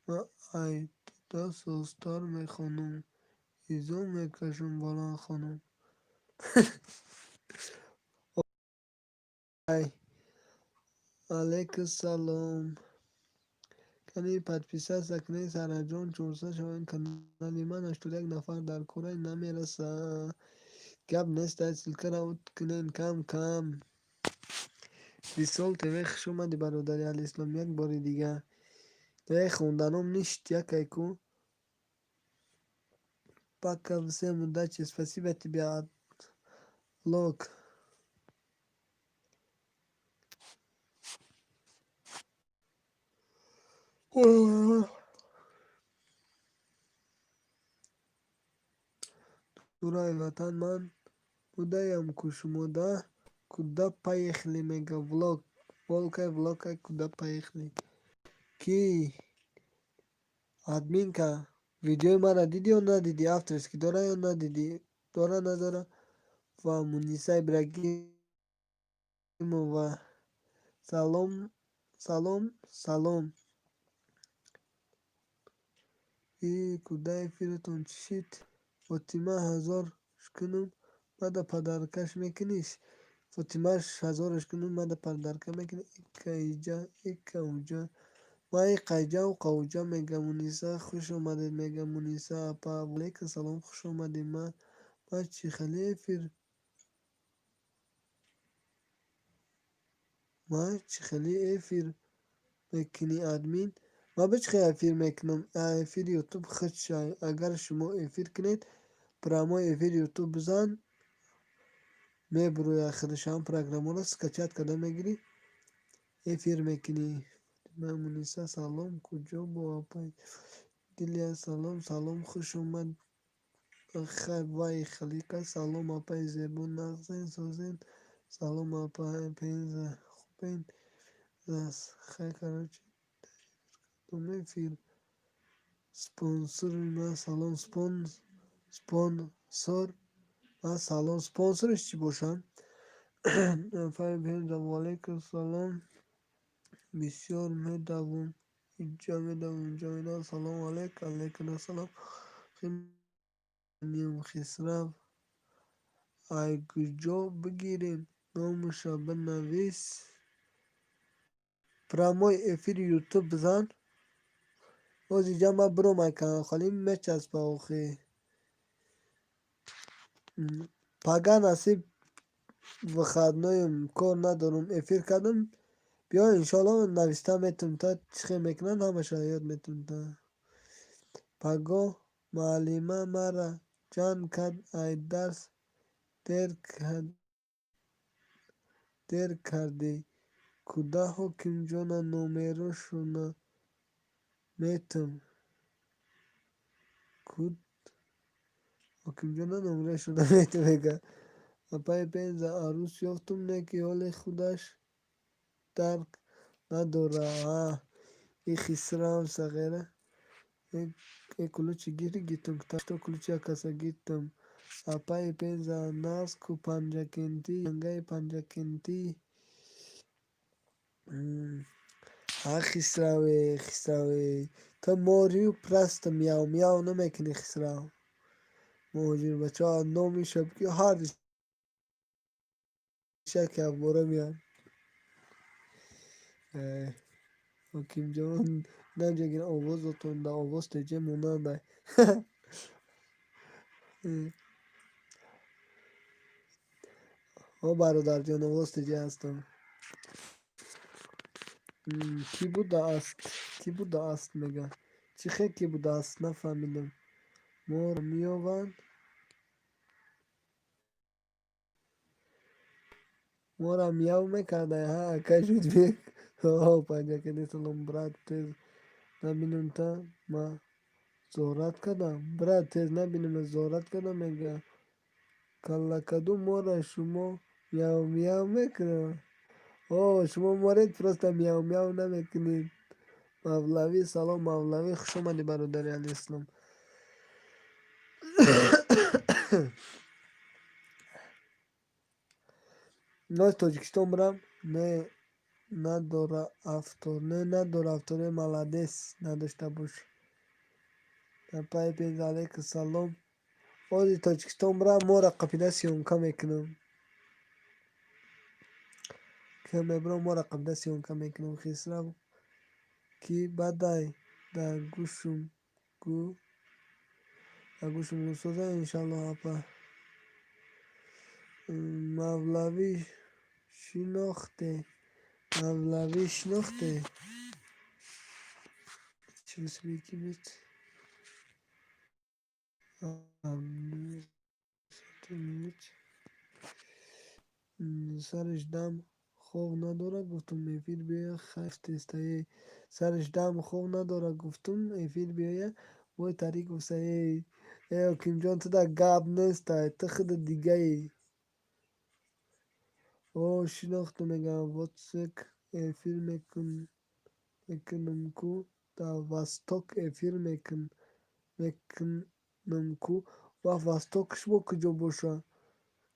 ما ای دا سوستار میخونم ایزو میکشم بالا خانم ای علیک السلام کنی подписаться کنی سارا جان 400 شوین کانالی من 81 نفر در کره نمیرسه گپ نیست سلکه را اوت کنین کم کم بیسال توی خوش اومدی برادری علی اسلام یک باری دیگه توی خوندنم نیست یکی کو пока всем удачи спасибо тебе лок دورای وطن من بودم کشموده کده پیخلی میگه ولاکای کده پیخلی کی ادمین که ویدیو من را دیدی یا ندیدی افترس که داره یا ندیدی داره نداره و منیسه ابراهیم و سلام ای کده فیرتون چشید فاطمه 1000 شکنم مده پدرکش میکنیش فاطمه 1000 شکنم مده پدرکش میکنی ایکا اوجا ما ای قیجا و قوجا میگه مونیسه خوش اومدید میگه مونیسه اپا علیکم سلام خوش اومدید ما چی خیلی افیر ما چی خیلی افیر میکنی ادمین ما بچ خیلی افیر میکنم افیر یوتیوب خود شای اگر شما افیر کنید پرامو افیر یوتیوب بزن میبروی آخرش هم پروگرام رو سکچت کده میگیری افیر میکنی من مونیسه سلام کجا با اپای دیلیا سلام خوش اومد خب وای خلیقه سلام اپای زیبون نغزین سوزین سلام اپای پینزه خوبین دست خیلی کراچی دومه فیلم سپانسر من سلام سپانسر من سلام سپانسرش چی باشم نفر پینزه والیکم سلام بسیار میدوم اینجا میدوم سلام علیکم سلام خیلی خسرو ایگوجا بگیریم نامشو بنویس پراموی افیر یوتیوب بزن باز اینجا ما برو میکنم خالی میچسبه آخی پگه نصیب و خدنایم کار ندارم افیر کردم بیا انشالله نوسته میتونم تا چخی میکنن همه شاید میتونم تا پگاه معلمه مرا جان کرد ای درس دیر کردی کده حکیم جانا نومیرو شونا میتم کود حکیم جانا نومیرو شونا میتم بگه پای پینزه عروس یافتم نه که حال خودش درک نداره ای خسرم صغیره ای کلوچی گیری گیتم کتاشتا کلوچی کسا گیتم پای پینزه ناز کو پنجه کنتی ینگه پنجه کنتی خسروی تا ماریو پرست میاو میاو نمیکنی خسرو مهاجر بچه ها نامی شب که هر شک باره میان حکیم جان نمیگین آوازتون دا آواز تیجه موننده ها برادر جان آواز تیجه هستم کی بوده است میگه چی خیلی کی بوده است نفهمیدم مار میاون مارا میاو میکرده ها کجود بیک ها پنجه کنی سلام برات تیز نبینم تا ما زورت کردم برات تیز نبینم زورت کردم میگه کلا کدوم مارا شما میاو میاو میکنه شما مورد پرسته میاو میاو نمیکنید مولوی سلام مولوی خوش اومدی برادر علی اسلام نه تاجیکستان برم نه نداره افطار ملدس نداشته باش پای پینز علیک سلام بازی تاجیکستان برم ما را قپیده سیونکا میکنم که میبرم ما را قپیده سیونکا میکنم خیسرم کی بدای در گوشم گوسوزه انشالله اپا مولوی شناخته چی بسیاری کی بیت سرش دم خوب نداره گفتم میفیل بیا خیف تستایی سرش دم خوب نداره گفتم میفیل بیا وای طریق گفته ای حکیم جان تو در گب نیست تو خود دیگه ای او شناخته میگم واتسک فیلم میکنم کو در وستاک فیلم میکنم کو و وستاکش با کجا باشه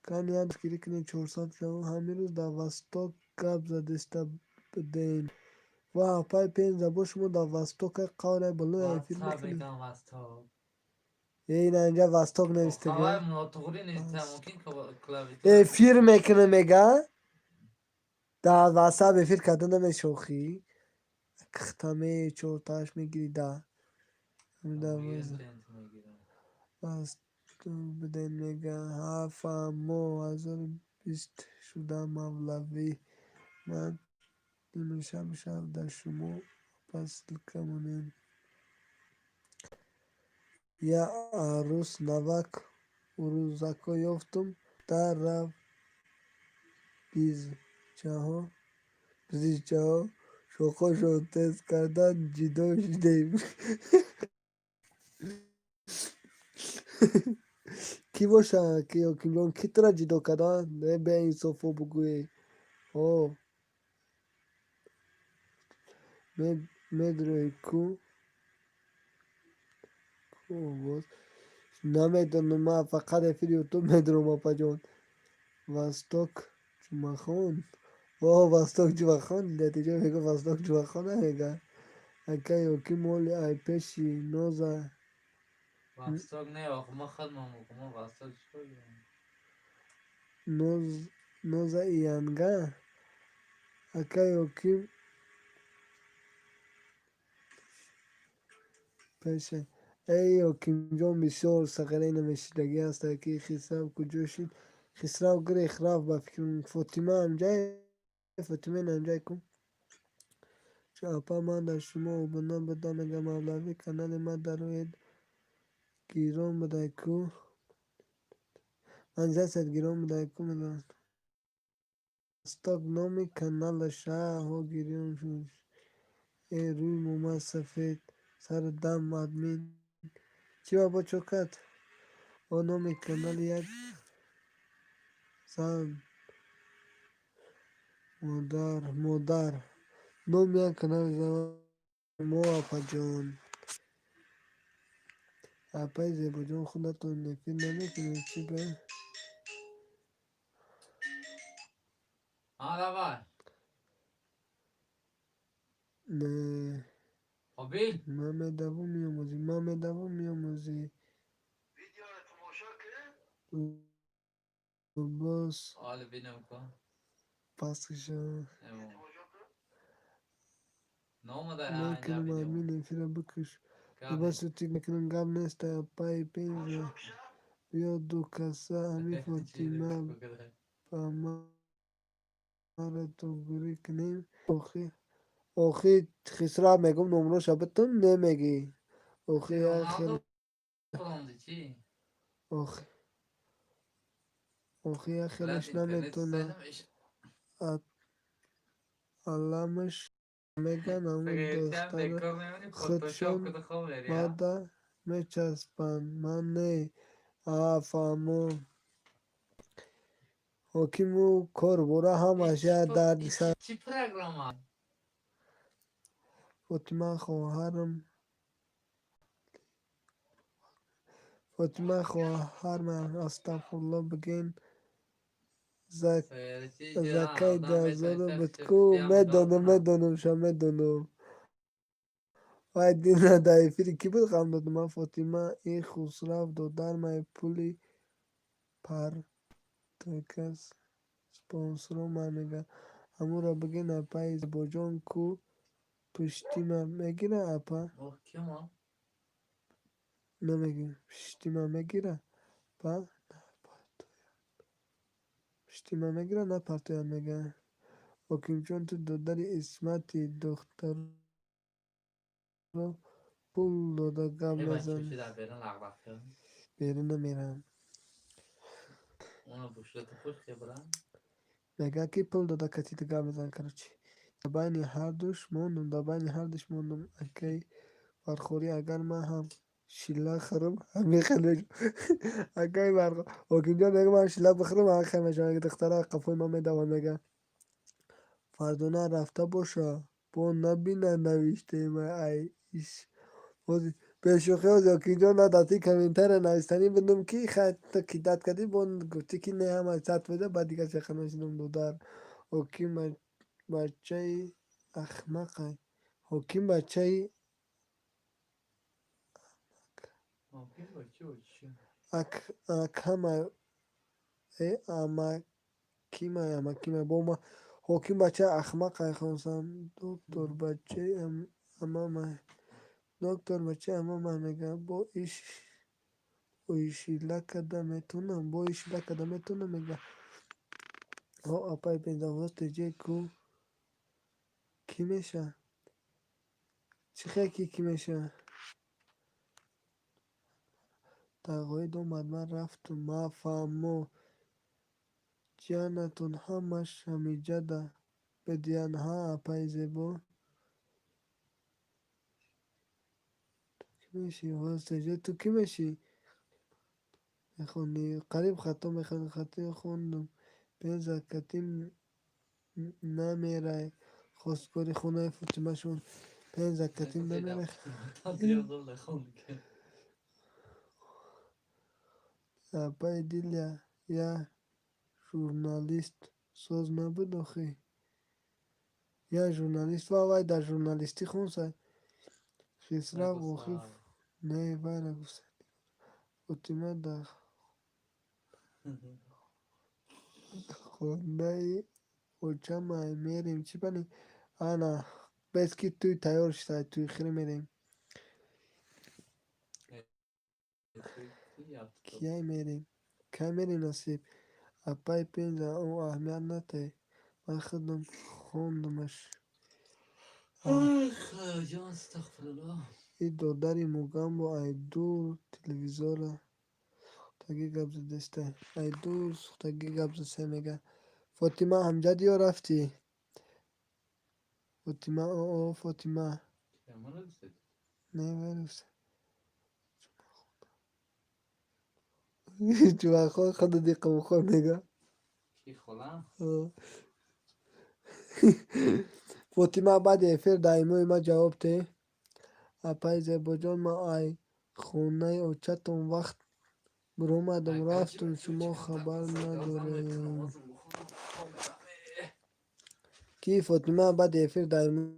کن یاد گیری کنی 400 جوان همین روز در وستاک گب زدسته بدین و پای پین زباش ما در وستاک قاره بلو فیلم واتساپ میکنیم بگم واتساپ این اینجا وستاک نوشته خواهی که مناطقی نیست ممکن کلاویتور فیلم میکنه میگه در واسه به فیلم کردن نمیشوخی کختمه چورتاش میگیری ده در میگیرم واسه چند میگیرم بس بدین میگه هفت مو 2020 شده مولوی من نیمه شب در شما پس کمونین یا عروس نوک روزکا یافتم در رفت بیزچه ها شوخاشو تست کردن جدا شدیم کی باشه کی جان کی ترا جدا کردن نه به این صفو بگوی او مدروی کو باز نمیدونم من فقط افری تو مدروم اپا جان وستاک جمعخان وستاک جمعخان نتیجه میگه وستاک جمعخان نمیگه اکا یوکی مولی ای پیشی نوزه واتساپ نه آخه ما خودم ما واتساپ چطور بیارم نوز نوزه اینگه اکا یوکی پیشه ای یوکی جان بسیار سقره نمیشیدگی هست که خیسرو کجوشید خیسرو گره اخراف با فکر فاطمه همجای فاطمه نمجای کن چاپا من در شما و بنا بدا میگم مولوی کانال ما در روی گیرون بدای کو من زد گیرون بدای کو میگم استاک نامی کانال شاه ها گیرون شد ای روی موما سفید سر دم ادمین چی بابا چوکت و نامی کانال یک زن مادر نام یک کانال زن مو اپا جان اپای زیبا جان خودتون نفید نمیکنید چی به دابا نه قبیل محمد داوود میاموزی محمد داوود میاموزی باز حال بینم کن پسشم نامده اینجا میکنم ویدیو ادمین فیرا بکش قبل بس تیک میکنم قبل نیست پای پینزه بیا دو کسه همی چیزی فاطمه تکو کده با مرا تو گوری کنیم آخی خسرا میگم نمرو شبتون نمیگی آخی چی خیلی رونالدو فرامده چی آخی آخی بلد خیلیش اینترنت نمیتونه سایت نمیشه علمش میگن همون فکر چند دختر بکار میمونی فوتوشاپ خودشون کده خوب بری ها ماده میچسبن من نه فهمو حکیمو کار برا همشه درد سر چی پروگرام ها فاطمه خواهرم استغفرالله بگین سیارچی جرا زکای آدم میتونی دازارو سخت بتکو شفتی هم دار کنم میدونم شا میدونم وای دینا دایفیری کی بود خم داد من فاطمه این خسرو دادر مای پولی پر تکس سپانسرو من میگه همون را بگین اپای زباجان کو پشتی من میگیره اپا اوه کیم ها نمیگی پشتی من میگیره پا پشتی من میگیره نه پرتویم میگه حکیم چون تو دادر اسمتی دختر رو پول داده گم ای بچه نزن بشه در بیرون لغبخ کرد بیرون نمیرم اونو بشلت خوش که برن میگه که پول داده کتی دیگه بزن کراچی. در بین هر دوش موندم، در بین هر دوش موندم. اکی برخوری اگر من هم شیله خرم همین خیلی اکی برخور حکیم جان میگه من شیله بخرم همین خیلی میگه میگه دختره قفوی ما میده و میگه فردونه رفته باشه با نبینه نوشته من ای ایش به شوخی از حکیم جان نداتی کمینتر نوشتنی بندم کی خط کی داد کردی بون گفتی که نه هم از سات بده بعد دیگه چه خنوشیدم دو در حکیم بچه احمقه حکیم بچه ممکن بچه بچه اکمه امکیمه با ما حکیم بچه احمقه خونسم دکتر بچه امامه دکتر بچه امامه میگه با ایشی لکده میتونم با ایشی لکده میتونم میگه ها اپای پینزا جه کو کی میشه چی خیلی کی میشه تقاید اومد من رفتم ما فهمو جانتون همش همیجه ده بدیانها اپای زیبا کی میشی واسه تو کی میشی میخونی قریب خطا میخونی خطی خوندم پینزا کتیم نمیره خواستگاری خونه فوتیمه شون پینزا کتیم نمیره اپای دیلیا یا ژورنالیست ساز نبود آخه یا ژورنالیست وای در ژورنالیستی خونسه خسرا وخیف نه وای گفت فاطمه در خونه اوچه مای میریم چی بانی آنا بس که توی تیار شده توی خیلی میریم کیای میریم که میریم نصیب اپای پینزا او اهمیت نته من خودم خوندمش جان استغفر الله. ای دادری موگم با ای دور تلویزور تاگی گبز دسته ای دور تاگی گبز سه میگه فاطمه امجدی یا رفتی فاطمه او فاطمه نه بروسه جو خواه خود دیقه بخور میگه کی خودم فاطمه بعد افیر دایموی ما جواب ته اپای زیبا جان ما ای خونه اوچت اون وقت برومدم رفتم شما خبر نداره کی فاطمه بعد افیر دایموی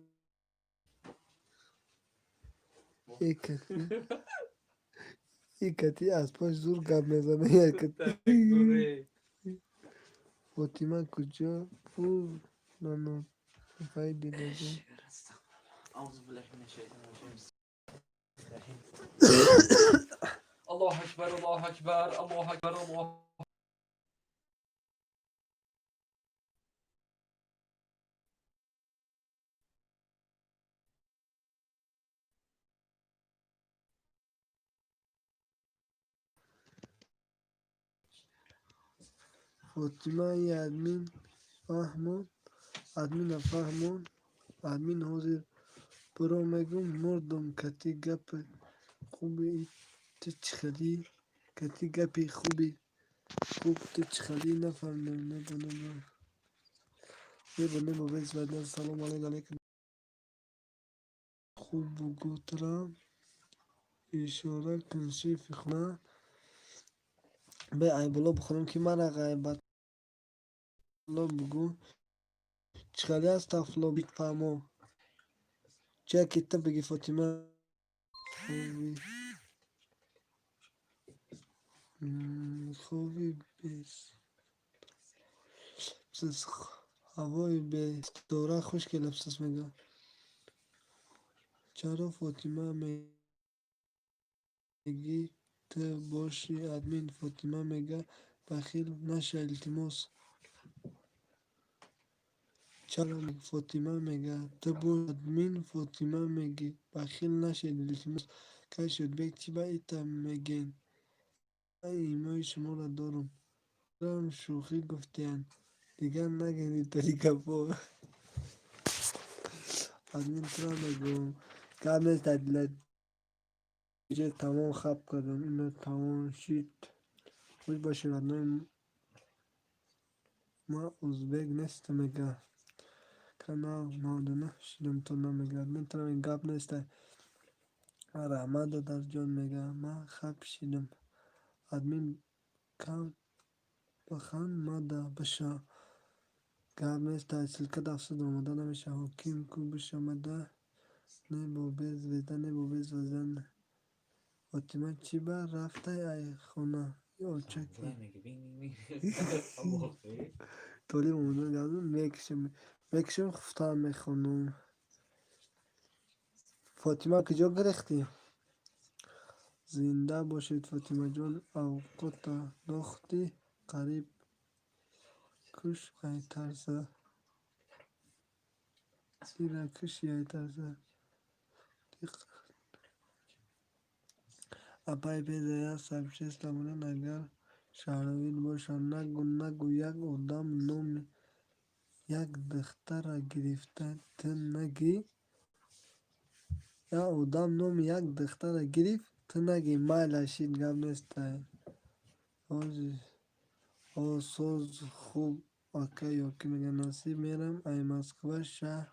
ای کتی از پاش زور گب میزنه یا کتی فاطمه کجا بود نانو پای دیگه جان أعوذ بالله من الشيطان الرجيم بسم الله الرحمن الرحيم الله أكبر الله أكبر الله أكبر الله. فاطمه ای ادمین حاضر برو میگم مردم کتی گپ خوبی تچ خلی کتی گپی خوبی خوب تچ خلی نفهمم نبودم یه بنده با بیس بدن سلام علیکم خوب بگو ترام اشاره کنشی فخمه به ای بلا بخورم که من غیبت بلا بگو چخلی از تفلا بفهمو چه کتاب بگی فاطمه خوبی خوبی بس هوای به دوره خوش که لبسس میگه چرا فاطمه میگی ته باشی ادمین فاطمه میگه بخیل نشه التماس چرا فاطمه میگه ته باش ادمین فاطمه میگی بخیل نشه التماس که شد بگ چی با ایتا میگین ایمای شما را دارم شوخی گفتین دیگه نگه داری گفت admin میگم قبل از تعدیلات تمام خب کردم اینو تمام شد خوش باشه ادنای ما ازبک نیست میگه kanal نادونه شدم تو نمیگه admin این گپ نیست رحمت در جان میگه من خب شدم admin کم بخان ماده بشه گپ نیست سلکت افسود آمده نمیشه حکیم کو بشه مده نه با بیز ویده نه با بیز وزن فاطمه چی با رفته ای خونه یا چکی طوری اومدن گردن میکشم خفتم میخونم فاطمه کجا گرفتی؟ زنده باشید فاطمه جان اوقات داختی قریب کش ای ترسه زیرا کشی ای ترسه اپای پیزه یا سبشست لامنه اگر شهروین باشن نگو یک آدم نام یک دختر گرفته تن نگی یا آدم نام یک دختر گرفت تو نگی مایلشید گم نیست سوز خوب اوکی میگه نصیب میرم ای مسکو شهر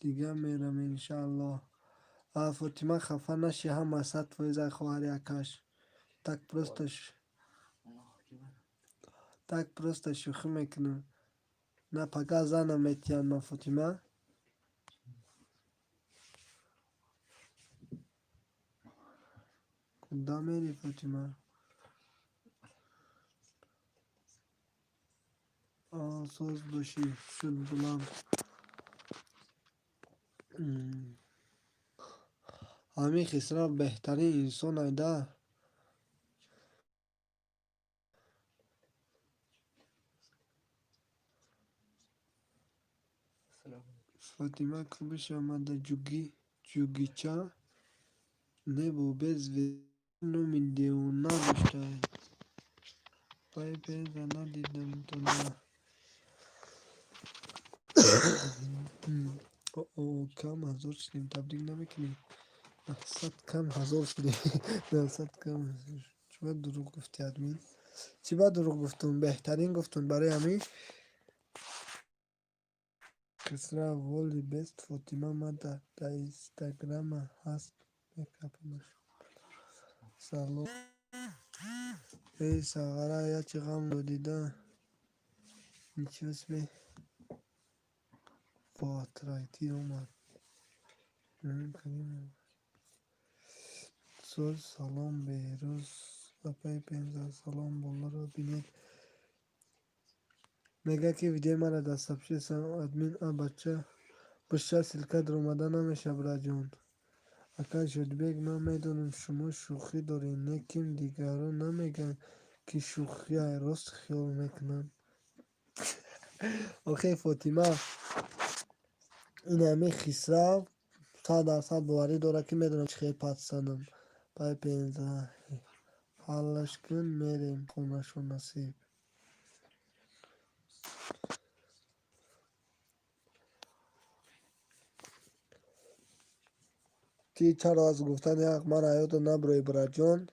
دیگه میرم انشالله فاطمه خفه نشی هم اسد فایزه خواهر یکش تک پرست شوخی میکنم نه پگه زنم میتیم ما فاطمه کدام میری فاطمه سوز باشی شد بلند همین خسرو بهترین انسان ایده فاطمه کبش آمده جوگیچه نبو bez نومی دیونا بشته پای پیزه ندیدم تو نه کم هزار شدیم تبریک نمیکنیم 900 کم هزار شدیم 900 کم چی باید دروغ گفتی ادمین چی باید دروغ گفتون بهترین گفتون برای همین کسرا ولی بست فاطمه ما در اینستاگرام هست میکاپ سلام ای ساغره یا چی غم رو دیده چی اسمی فاترایتی اومد سوز سلام بیروز اپای پینزه سلام بالا رو بینید میگه که ویدیو من دست افشی ادمین بچه بشه سلکت رو اومده نمیشه برا جون اکا شد بگ من میدونم شما شوخی دارین لیکن دیگران نمیگن که شوخی های راست خیال میکنن اوکی فاطمه این همه خسرو 100% باوری داره که میدونم چه خیلی پسندم پای پینزه حالش کن میریم خونه شو نصیب تی چرا از گفتن یک من حیات نبروی برا جان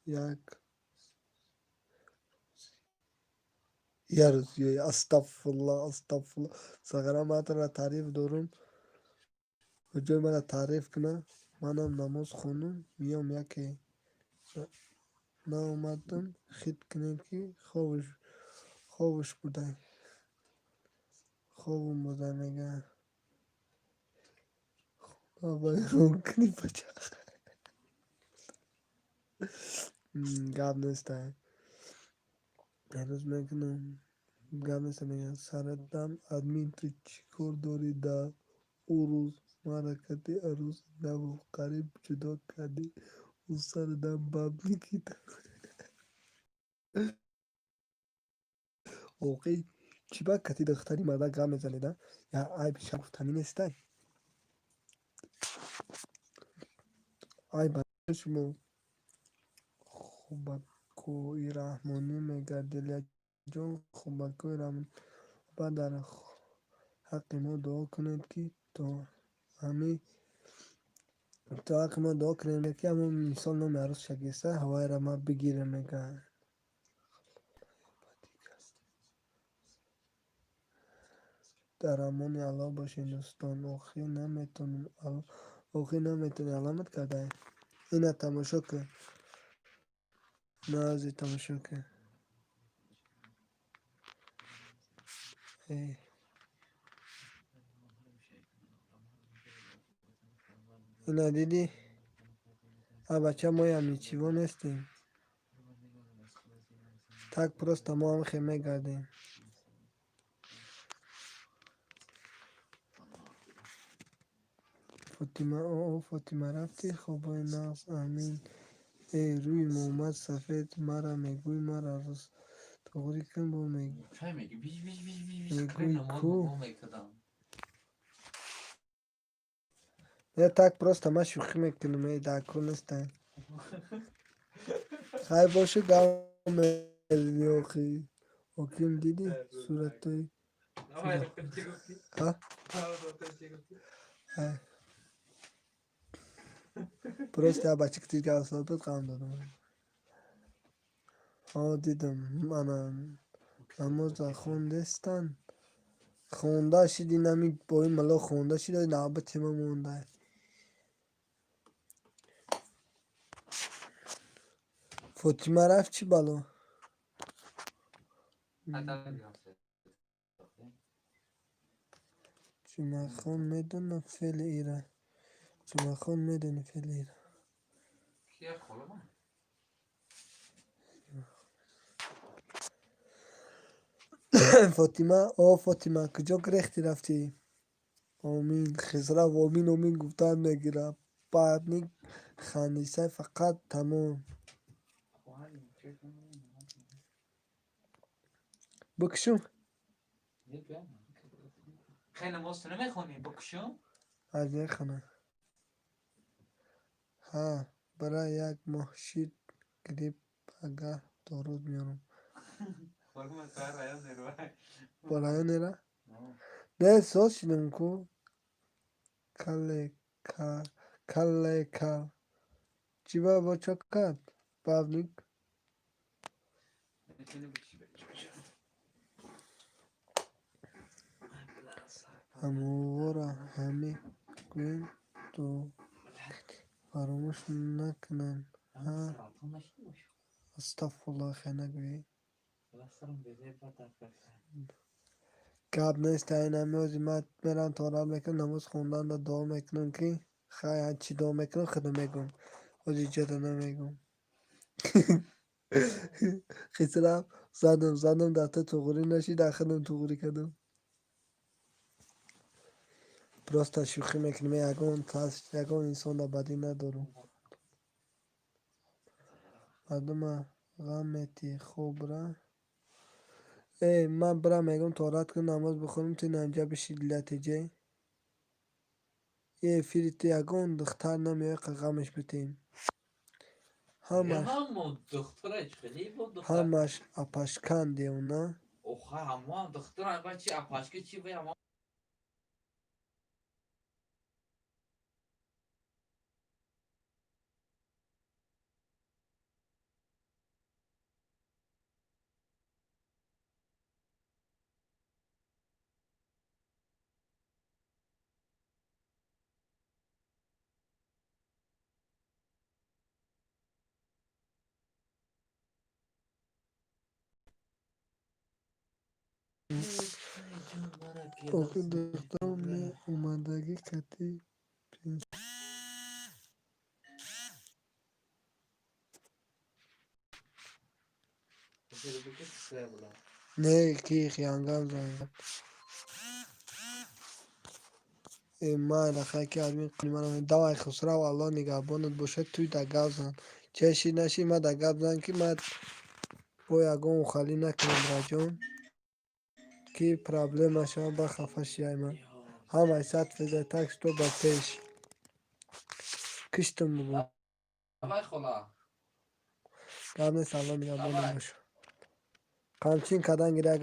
یک روزی استغفرالله سغرا من را تعریف دارم و جای من تعریف کنه منم نماز خونم میام یکی نه اومدم خید کنه که خوابش بوده خوابم بوده میگه بابا روم کنی بچه گب نیسته هنوز میکنم گب نیسته میگه سردم ادمین تو چی کار داری ده او روز مرکتی عروس نبو قریب جدا کردی او سردم باب میکیده اوقی چی با کتی دختری مرده گم میزنی ده یا ای بیشه گفتنی نیسته ای با شما خوب کوی رحمانی میگردل جان خوبکوی رحمان و در حق ما دعا کنید که تا حق ما دعا کنید که همون مثال نام عروس شگیسته هوای را ما بگیره میگن در امان الله باشین دوستان. اوخی نمیتونی علامت کرده اینه تماشا که نازی تماشا که اینه دیدی ها بچه ما هم چیوان هستیم تک پرست ما هم خیمه گردیم فاطمه رفتی خوبای ناز امین ای روی محمد سفید مرا میگوی مرا روز تغری کن با میگوی چای میگی بیش بیش بیش بیش بیش میگوی خیلی نماز کو بابا میکردم نه تک پرست ما شوخی میکنم ای دکو نیستن خیلی باشه گام میدی اوخی اوکیم دیدی صورت توی ها پرست یا بچه کتیر که اصابت قام دادم ها دیدم منم نماز خوندستن خونده شدی نمی با این ملا خونده شده نوبت ما مونده فاطمه رفت چی بالا جمعه خان میدونه فعل ایره جمعه خان میدونه فعل ایره کیه خلومه فاطمه کجا گرختی رفتی آمین خزره و آمین گفتن میگیره بعد نی خانیسه فقط تمام بکشم خیلی نماز تو نمیخونی بکشم از یک خانه ها برای یک ماه شید گریب اگه دارود میارم خلومه تو هر رایان نیروه برای نیره نه احساس شدم کو کله کل چی با چکت بابنیک میتونی بکشی بکشم همواره همه گوین تو فراموش نکنن ها استغفرالله خیلی نگوی گب نیست این همه عظیمت میرن تارال میکنن نماز خوندن و دعا میکنن که خیلی چی دعا میکنن خدا میگم از جدا نمیگم خیلی زدم دسته توغری نشی داخلم توغری کردم پرستا شوخی میکنم یگان انسان را بدی ندارم مردم غمتی خوب را من برم میگم تارت کنم نماز بخونم تو اینجا بشی لطیجه فریت یگان دختر نمیه که غمش بتیم همون دخترش خیلی بود دختر همش اپشکن دیونه اوخه همون دختر اول چی اپاشکه چی بیا همون اوکی دخترم می اومدگی کتی نه کی خیانگم زنگ من رخی که آدمی قیمانم دوای خسرا و الله نگهبانت باشه توی دگاو زن چشی نشی ما دگاو زن که ما با یگان خالی نکنم راجون که پرابلم شما با خفشی های من هم ایسات فیزه تکس تو با پیش کشتم بگو اول خلا Gamle sallama ya Bye bye. boş. Kamçinkadan girer